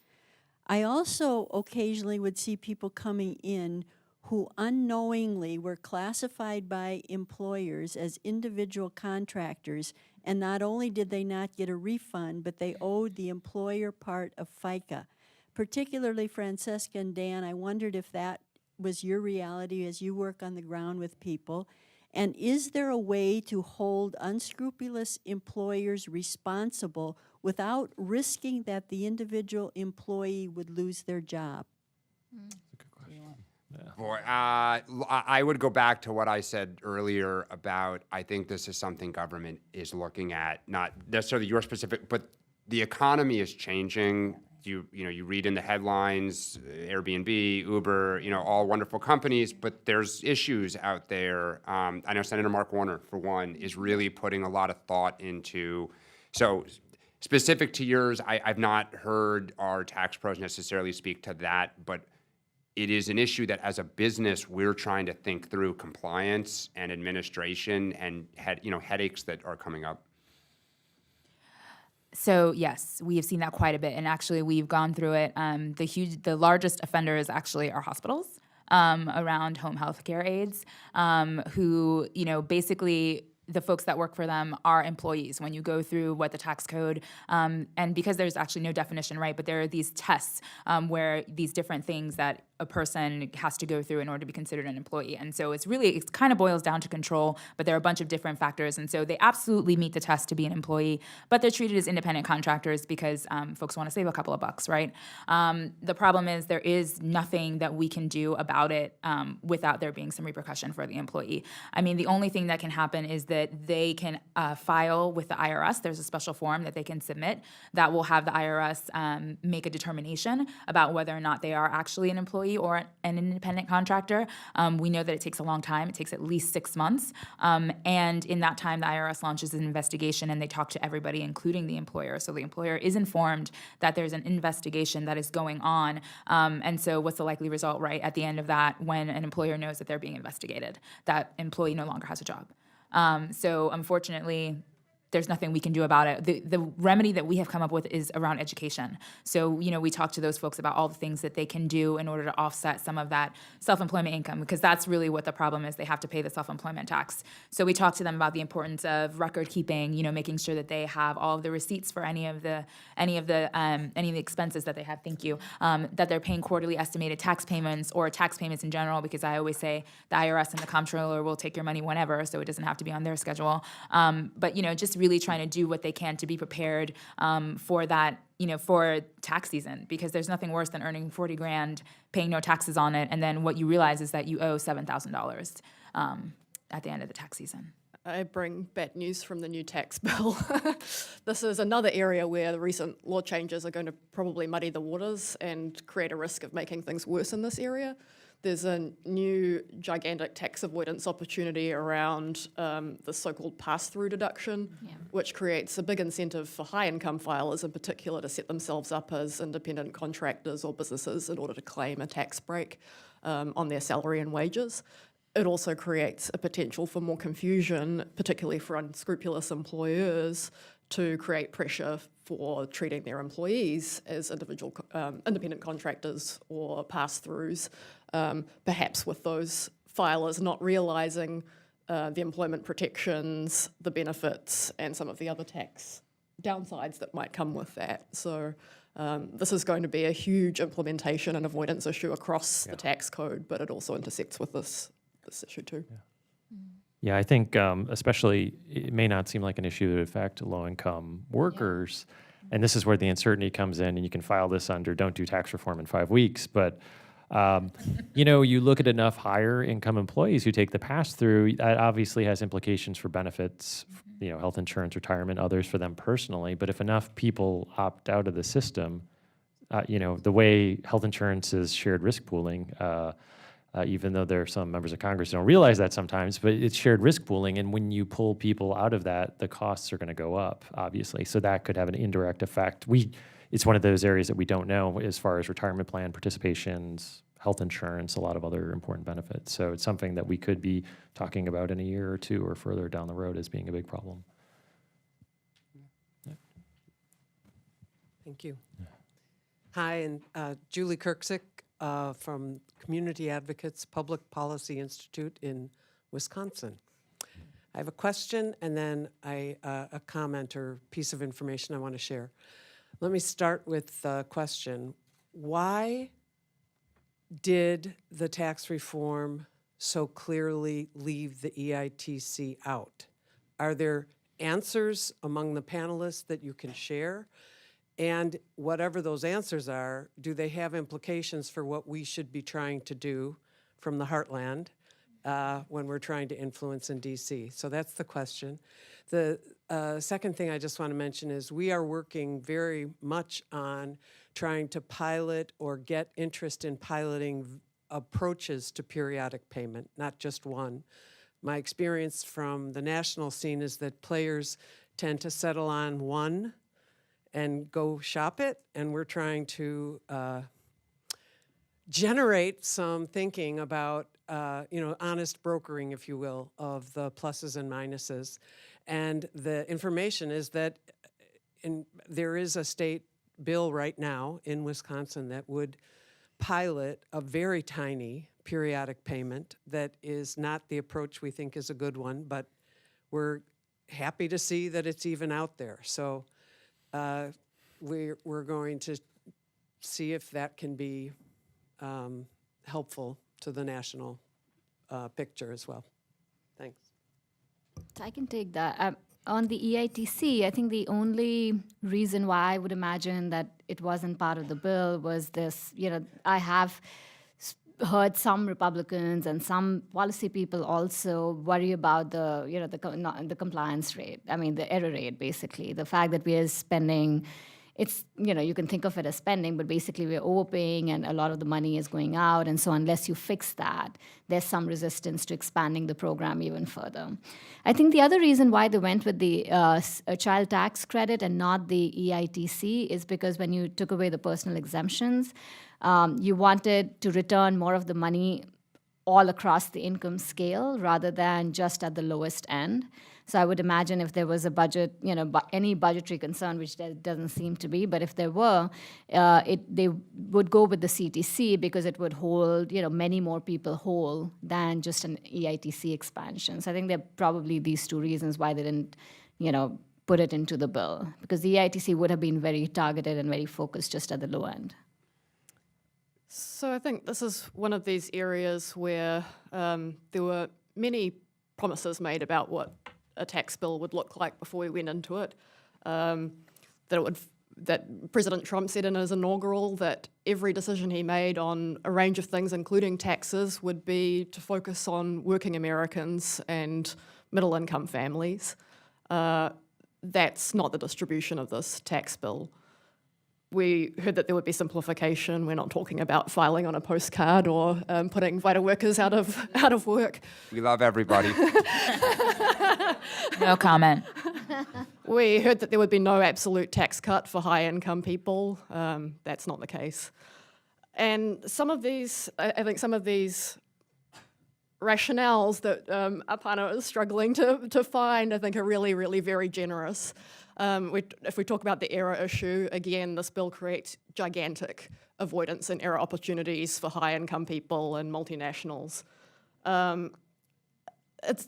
I also occasionally would see people coming in who unknowingly were classified by employers as individual contractors, and not only did they not get a refund, but they owed the employer part of FICA. Particularly Francesca and Dan, I wondered if that was your reality as you work on the ground with people. And is there a way to hold unscrupulous employers responsible without risking that the individual employee would lose their job? That's a good question. Yeah. Boy, I would go back to what I said earlier about, I think this is something government is looking at, not necessarily your specific, but the economy is changing. You read in the headlines, Airbnb, Uber, all wonderful companies, but there's issues out there. I know Senator Mark Warner, for one, is really putting a lot of thought into. So specific to yours, I've not heard our tax pros necessarily speak to that, but it is an issue that as a business, we're trying to think through compliance and administration and headaches that are coming up. So yes, we have seen that quite a bit, and actually we've gone through it. The largest offenders actually are hospitals around home health care aides, who basically the folks that work for them are employees. When you go through what the tax code, and because there's actually no definition, right? But there are these tests where these different things that a person has to go through in order to be considered an employee. And so it kind of boils down to control, but there are a bunch of different factors. And so they absolutely meet the test to be an employee, but they're treated as independent contractors because folks want to save a couple of bucks, right? The problem is there is nothing that we can do about it without there being some repercussion for the employee. I mean, the only thing that can happen is that they can file with the IRS. There's a special form that they can submit that will have the IRS make a determination about whether or not they are actually an employee or an independent contractor. We know that it takes a long time. It takes at least 6 months. And in that time, the IRS launches an investigation and they talk to everybody, including the employer. So the employer is informed that there's an investigation that is going on. And so what's the likely result, right, at the end of that when an employer knows that they're being investigated? That employee no longer has a job. So unfortunately, there's nothing we can do about it. The remedy that we have come up with is around education. So, we talk to those folks about all the things that they can do in order to offset some of that self-employment income, because that's really what the problem is. They have to pay the self-employment tax. So we talk to them about the importance of record keeping, making sure that they have all of the receipts for any of the expenses that they have. Thank you. That they're paying quarterly estimated tax payments or tax payments in general, because I always say the IRS and the comptroller will take your money whenever, so it doesn't have to be on their schedule. But, just really trying to do what they can to be prepared for that, for tax season, because there's nothing worse than earning 40 grand, paying no taxes on it, and then what you realize is that you owe $7,000 at the end of the tax season. I bring bad news from the new tax bill. This is another area where the recent law changes are going to probably muddy the waters and create a risk of making things worse in this area. There's a new gigantic tax avoidance opportunity around the so-called pass-through deduction, which creates a big incentive for high-income filers in particular to set themselves up as independent contractors or businesses in order to claim a tax break on their salary and wages. It also creates a potential for more confusion, particularly for unscrupulous employers, to create pressure for treating their employees as individual independent contractors or pass-throughs, perhaps with those filers not realising the employment protections, the benefits, and some of the other tax downsides that might come with that. So this is going to be a huge implementation and avoidance issue across the tax code, but it also intersects with this issue too. Yeah, I think especially it may not seem like an issue that would affect low-income workers, and this is where the uncertainty comes in, and you can file this under don't do tax reform in 5 weeks, but you look at enough higher income employees who take the pass-through, that obviously has implications for benefits, health insurance, retirement, others for them personally, but if enough people opt out of the system, the way health insurance is shared risk pooling, even though there are some members of Congress who don't realize that sometimes, but it's shared risk pooling, and when you pull people out of that, the costs are going to go up, obviously. So that could have an indirect effect. It's one of those areas that we don't know as far as retirement plan participations, health insurance, a lot of other important benefits. So it's something that we could be talking about in a year or two or further down the road as being a big problem. Yeah. Thank you. Hi, and Julie Kirksick from Community Advocates Public Policy Institute in Wisconsin. I have a question and then a comment or piece of information I want to share. Let me start with the question. Why did the tax reform so clearly leave the EITC out? Are there answers among the panelists that you can share? And whatever those answers are, do they have implications for what we should be trying to do from the heartland when we're trying to influence in DC? So that's the question. The second thing I just want to mention is we are working very much on trying to pilot or get interest in piloting approaches to periodic payment, not just one. My experience from the national scene is that players tend to settle on one and go shop it, and we're trying to generate some thinking about, honest brokering, if you will, of the pluses and minuses. And the information is that there is a state bill right now in Wisconsin that would pilot a very tiny periodic payment that is not the approach we think is a good one, but we're happy to see that it's even out there. So we're going to see if that can be helpful to the national picture as well. Thanks. I can take that. On the EITC, I think the only reason why I would imagine that it wasn't part of the bill was this, I have heard some Republicans and some policy people also worry about the compliance rate. I mean, the error rate, basically. The fact that we are spending, you can think of it as spending, but basically we're overpaying and a lot of the money is going out. And so unless you fix that, there's some resistance to expanding the program even further. I think the other reason why they went with the child tax credit and not the EITC is because when you took away the personal exemptions, you wanted to return more of the money all across the income scale rather than just at the lowest end. So I would imagine if there was a budget, any budgetary concern, which there doesn't seem to be, but if there were, they would go with the CTC because it would hold, many more people whole than just an EITC expansion. So I think there are probably these two reasons why they didn't, put it into the bill, because the EITC would have been very targeted and very focused just at the low end. So I think this is one of these areas where there were many promises made about what a tax bill would look like before we went into it. That President Trump said in his inaugural that every decision he made on a range of things, including taxes, would be to focus on working Americans and middle-income families. That's not the distribution of this tax bill. We heard that there would be simplification. We're not talking about filing on a postcard or putting vital workers out of work. We love everybody. No comment. We heard that there would be no absolute tax cut for high-income people. That's not the case. And some of these, I think some of these rationales that Apana is struggling to find, I think are really, really very generous. If we talk about the error issue, again, this bill creates gigantic avoidance and error opportunities for high-income people and multinationals.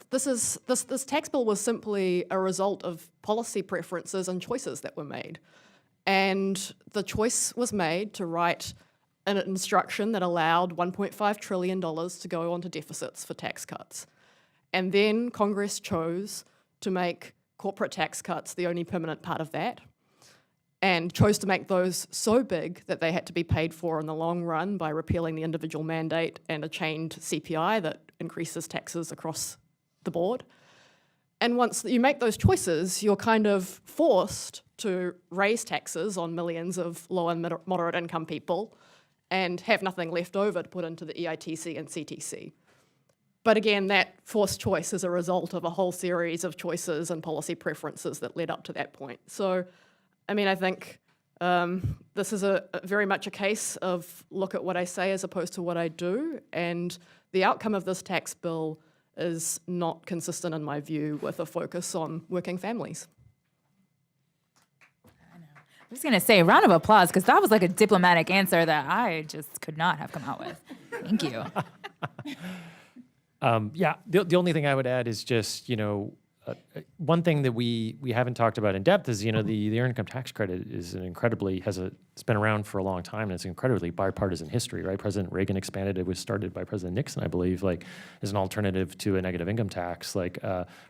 This tax bill was simply a result of policy preferences and choices that were made. And the choice was made to write an instruction that allowed $1.5 trillion to go onto deficits for tax cuts. And then Congress chose to make corporate tax cuts the only permanent part of that, and chose to make those so big that they had to be paid for in the long run by repealing the individual mandate and a chained CPI that increases taxes across the board. And once you make those choices, you're kind of forced to raise taxes on millions of low and moderate income people and have nothing left over to put into the EITC and CTC. But again, that forced choice is a result of a whole series of choices and policy preferences that led up to that point. So, I mean, I think this is very much a case of look at what I say as opposed to what I do, and the outcome of this tax bill is not consistent, in my view, with a focus on working families. I'm just going to say a round of applause, because that was like a diplomatic answer that I just could not have come out with. Thank you. Yeah, the only thing I would add is just, one thing that we haven't talked about in depth is, the earned income tax credit is it's been around for a long time, and it's incredibly bipartisan history, right? President Reagan expanded it. It was started by President Nixon, I believe, as an alternative to a negative income tax.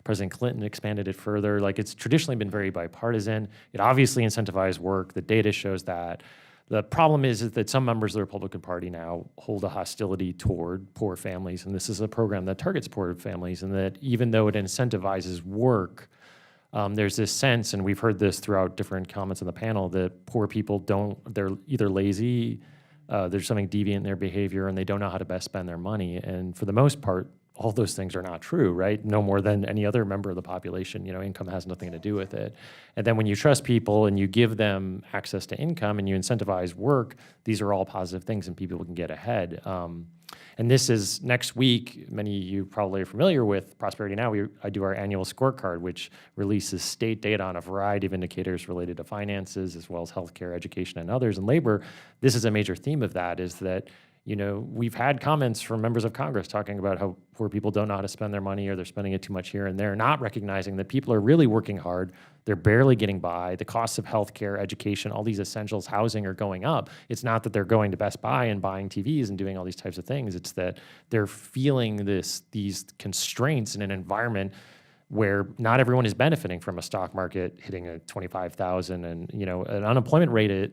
President Clinton expanded it further. It's traditionally been very bipartisan. It obviously incentivized work. The data shows that. The problem is that some members of the Republican Party now hold a hostility toward poor families, and this is a program that targets poor families, and that even though it incentivizes work, there's this sense, and we've heard this throughout different comments on the panel, that poor people they're either lazy, there's something deviant in their behavior, and they don't know how to best spend their money. And for the most part, all those things are not true, right? No more than any other member of the population. Income has nothing to do with it. And then when you trust people and you give them access to income and you incentivize work, these are all positive things, and people can get ahead. And this is next week. Many of you probably are familiar with Prosperity Now. I do our annual scorecard, which releases state data on a variety of indicators related to finances, as well as healthcare, education, and others, and labor. This is a major theme of that, is that we've had comments from members of Congress talking about how poor people don't know how to spend their money or they're spending it too much here and there, not recognizing that people are really working hard. They're barely getting by. The costs of healthcare, education, all these essentials, housing are going up. It's not that they're going to Best Buy and buying TVs and doing all these types of things. It's that they're feeling these constraints in an environment where not everyone is benefiting from a stock market hitting a 25,000 and, an unemployment rate at,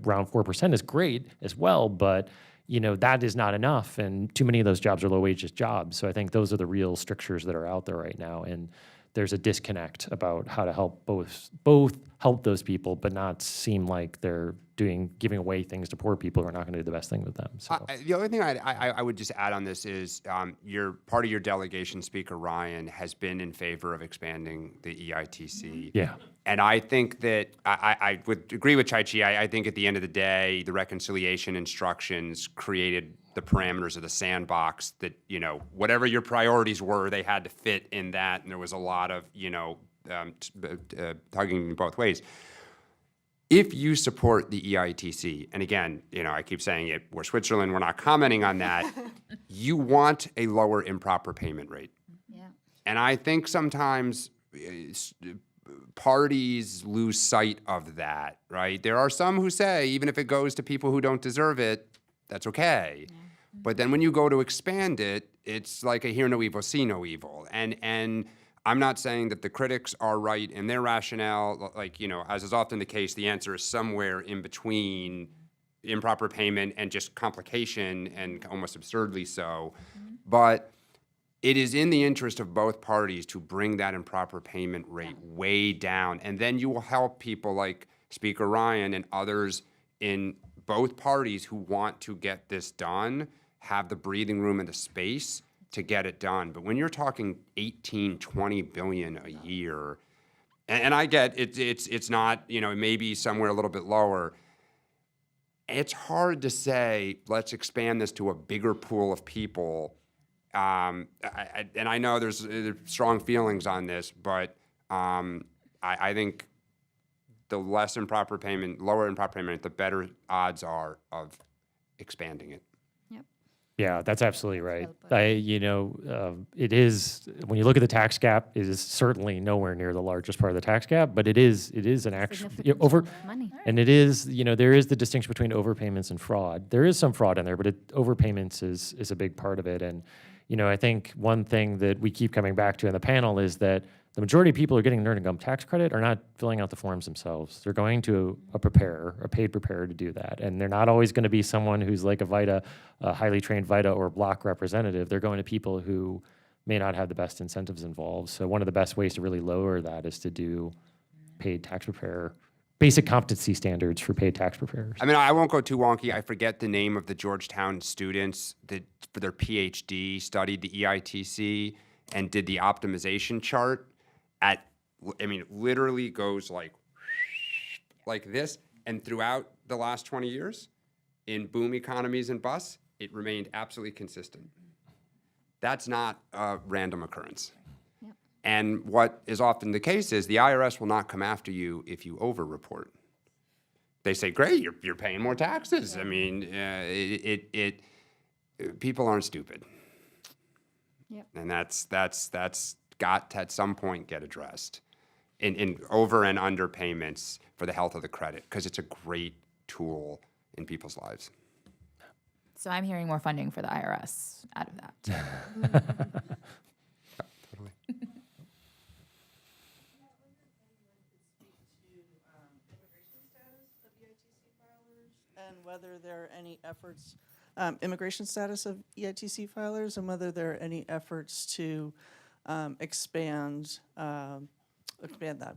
around 4% is great as well, but that is not enough, and too many of those jobs are low-wages jobs. So I think those are the real strictures that are out there right now, and there's a disconnect about how to help both help those people, but not seem like they're giving away things to poor people who are not going to do the best thing with them. So The only thing I would just add on this is part of your delegation, Speaker Ryan, has been in favor of expanding the EITC. yeah. And I think that I would agree with Chai-Chi. I think at the end of the day, the reconciliation instructions created the parameters of the sandbox that, whatever your priorities were, they had to fit in that. And there was a lot of, tugging both ways. If you support the EITC, and again, I keep saying it, we're Switzerland, we're not commenting on that, you want a lower improper payment rate. Yeah. And I think sometimes parties lose sight of that, right? There are some who say, even if it goes to people who don't deserve it, that's okay. Yeah. But then when you go to expand it, it's like a hear no evil, see no evil. And I'm not saying that the critics are right in their rationale. Like, as is often the case, the answer is somewhere in between improper payment and just complication, and almost absurdly so. Mm-hmm. But it is in the interest of both parties to bring that improper payment rate way down. And then you will help people like Speaker Ryan and others in both parties who want to get this done have the breathing room and the space to get it done. But when you're talking 18, 20 billion a year, and I get it's not, it may be somewhere a little bit lower. It's hard to say, let's expand this to a bigger pool of people. And I know there's strong feelings on this, but I think the lower improper payment, the better odds are of expanding it. Yeah, that's absolutely right. It is, when you look at the tax gap, it is certainly nowhere near the largest part of the tax gap, but it is an actual Money. and it is, there is the distinction between overpayments and fraud. There is some fraud in there, but overpayments is a big part of it. And I think one thing that we keep coming back to in the panel is that the majority of people who are getting earned income tax credit are not filling out the forms themselves. They're going to a paid preparer to do that. And they're not always going to be someone who's like a highly trained VITA or block representative. They're going to people who may not have the best incentives involved. So one of the best ways to really lower that is to do paid tax preparer, basic competency standards for paid tax preparers. I mean, I won't go too wonky. I forget the name of the Georgetown students that for their PhD studied the EITC and did the optimization chart literally goes like this. And throughout the last 20 years, in boom economies and busts, it remained absolutely consistent. That's not a random occurrence. Yep. And what is often the case is the IRS will not come after you if you over-report. They say, great, you're paying more taxes. I mean, people aren't stupid. Yep. And that's got to at some point get addressed in over and under payments for the health of the credit, because it's a great tool in people's lives. So I'm hearing more funding for the IRS out of that. Totally. And whether there are any efforts, immigration status of EITC filers, and whether there are any efforts to expand that.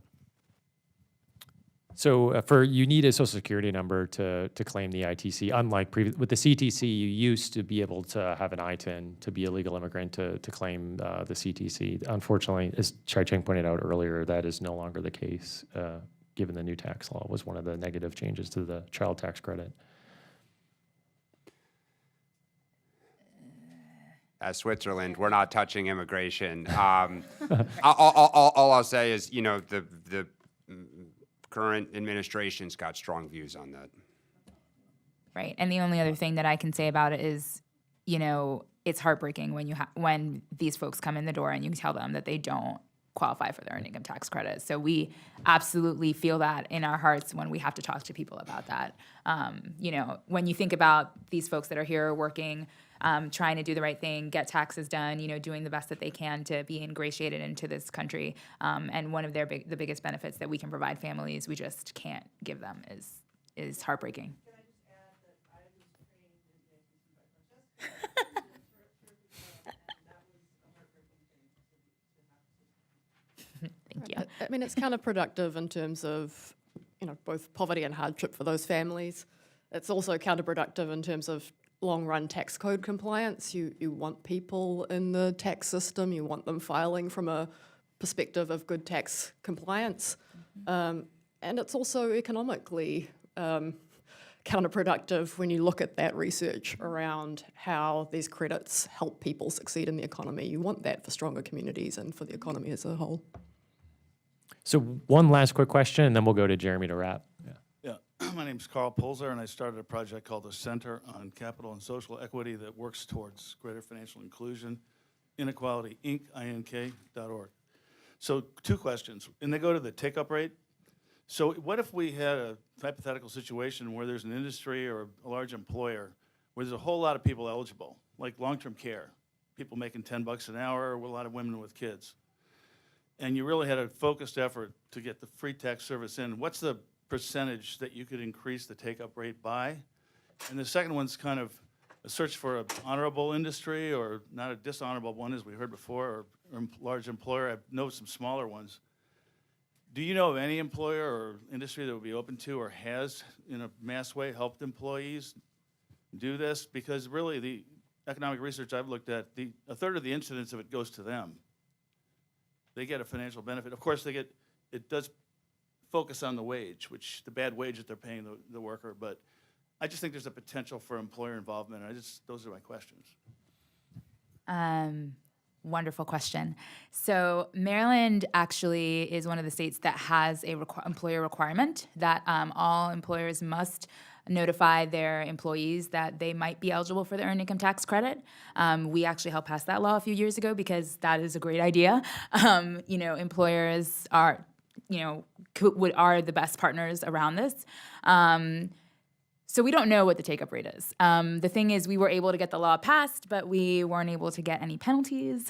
So you need a social security number to claim the ITC. Unlike with the CTC, you used to be able to have an ITIN to be a legal immigrant to claim the CTC. Unfortunately, as Chai Cheng pointed out earlier, that is no longer the case, given the new tax law was one of the negative changes to the child tax credit. As Switzerland, we're not touching immigration. All I'll say is, the current administration's got strong views on that. right? And the only other thing that I can say about it is, it's heartbreaking when these folks come in the door and you tell them that they don't qualify for their earned income tax credit. So we absolutely feel that in our hearts when we have to talk to people about that. When you think about these folks that are here working, trying to do the right thing, get taxes done, doing the best that they can to be ingratiated into this country, and one of the biggest benefits that we can provide families, we just can't give them is heartbreaking. Thank you. I mean, it's counterproductive in terms of, both poverty and hardship for those families. It's also counterproductive in terms of long-run tax code compliance. You want people in the tax system. You want them filing from a perspective of good tax compliance. And it's also economically counterproductive when you look at that research around how these credits help people succeed in the economy. You want that for stronger communities and for the economy as a whole. So one last quick question, and then we'll go to Jeremy to wrap. Yeah, my name's Carl Polzer, and I started a project called the Center on Capital and Social Equity that works towards greater financial inclusion, Inequality, Inc.org. So 2 questions, and they go to the take-up rate. So what if we had a hypothetical situation where there's an industry or a large employer where there's a whole lot of people eligible, like long-term care, people making $10 an hour, a lot of women with kids, and you really had a focused effort to get the free tax service in, what's the percentage that you could increase the take-up rate by? And the second one's kind of a search for an honorable industry or not a dishonorable one, as we heard before, or large employer. I know some smaller ones. Do you know of any employer or industry that would be open to or has, in a mass way, helped employees do this? Because really, the economic research I've looked at, a third of the incidence of it goes to them. They get a financial benefit. Of course, it does focus on the wage, which the bad wage that they're paying the worker, but I just think there's a potential for employer involvement. Those are my questions. Wonderful question. So Maryland actually is one of the states that has a employer requirement that all employers must notify their employees that they might be eligible for the earned income tax credit. We actually helped pass that law a few years ago because that is a great idea. Employers are, are the best partners around this. So we don't know what the take-up rate is. The thing is, we were able to get the law passed, but we weren't able to get any penalties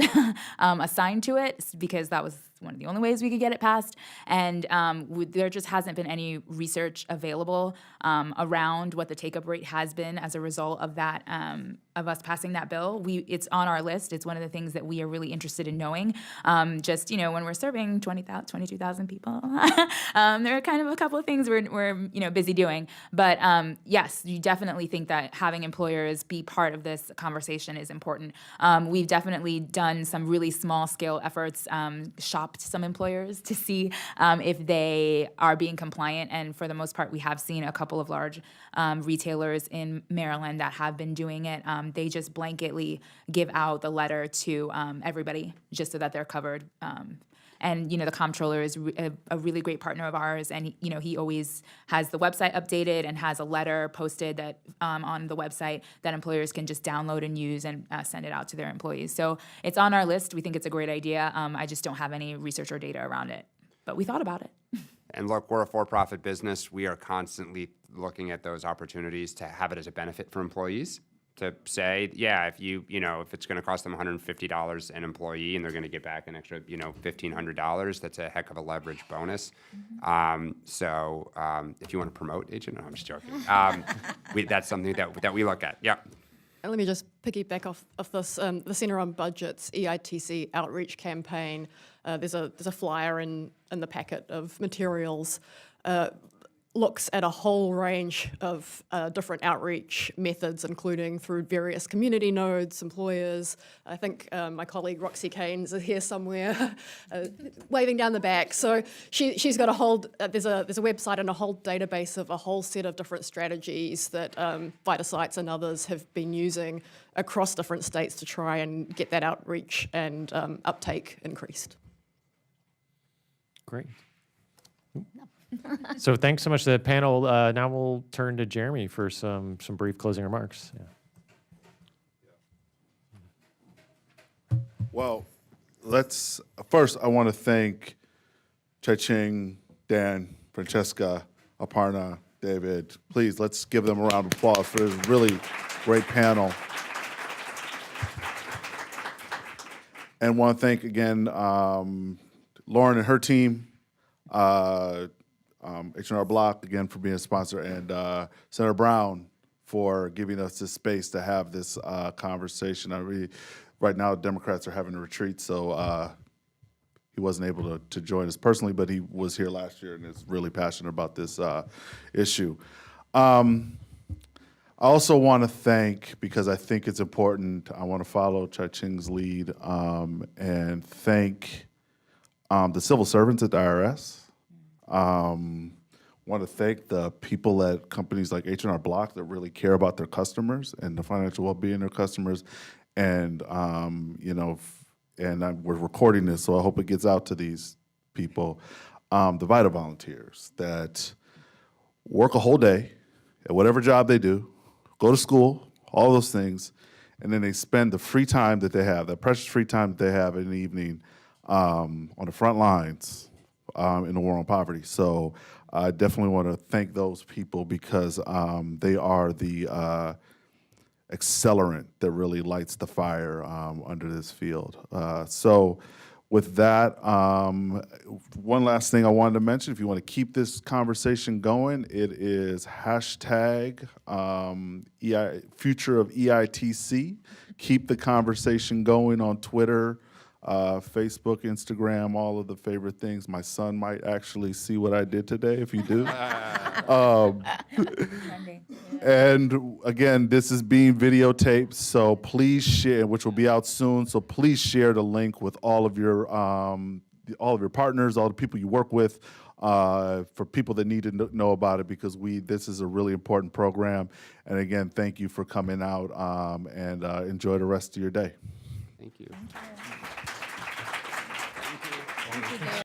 assigned to it because that was one of the only ways we could get it passed. And there just hasn't been any research available around what the take-up rate has been as a result of that, of us passing that bill. It's on our list. It's one of the things that we are really interested in knowing. When we're serving 22,000 people, there are kind of a couple of things we're busy doing. But yes, you definitely think that having employers be part of this conversation is important. We've definitely done some really small-scale efforts, shopped some employers to see if they are being compliant. And for the most part, we have seen a couple of large retailers in Maryland that have been doing it. They just blanketly give out the letter to everybody just so that they're covered. And, the comptroller is a really great partner of ours. And, he always has the website updated and has a letter posted that on the website that employers can just download and use and send it out to their employees. So it's on our list. We think it's a great idea. I just don't have any research or data around it. But we thought about it. And look, we're a for-profit business. We are constantly looking at those opportunities to have it as a benefit for employees. To say, yeah, if it's going to cost them $150 an employee and they're going to get back an extra, $1,500, that's a heck of a leverage bonus. So if you want to promote agent, no, I'm just joking. That's something that we look at. Yeah. And let me just piggyback off this. The Center on Budget's EITC outreach campaign. There's a flyer in the packet of materials. Looks at a whole range of different outreach methods, including through various community nodes, employers. I think my colleague Roxy Keynes is here somewhere, waving down the back. So she's got there's a website and a whole database of a whole set of different strategies that VitaSites and others have been using across different states to try and get that outreach and uptake increased. Great. So thanks so much to the panel. Now we'll turn to Jeremy for some brief closing remarks. Yeah. Well, first, I want to thank Chai-Ching, Dan, Francesca, Aparna, David. Please, let's give them a round of applause for this really great panel. And want to thank again Lauren and her team, H&R Block again for being a sponsor, and Senator Brown for giving us this space to have this conversation. Right now, Democrats are having a retreat, so he wasn't able to join us personally, but he was here last year and is really passionate about this issue. I also want to thank, because I think it's important, I want to follow Chai-Ching's lead and thank the civil servants at the IRS. Want to thank the people at companies like H&R Block that really care about their customers and the financial well-being of their customers. And, we're recording this, so I hope it gets out to these people. The VITA volunteers that work a whole day at whatever job they do, go to school, all those things, and then they spend the free time that they have, that precious free time that they have in the evening on the front lines in the war on poverty. So I definitely want to thank those people because they are the accelerant that really lights the fire under this field. So with that, one last thing I wanted to mention, if you want to keep this conversation going, it is hashtag future of EITC. Keep the conversation going on Twitter, Facebook, Instagram, all of the favorite things. My son might actually see what I did today if you do. And again, this is being videotaped, so please share, which will be out soon. So please share the link with all of your partners, all the people you work with, for people that need to know about it, because this is a really important program. And again, thank you for coming out and enjoy the rest of your day. Thank you. Thank you.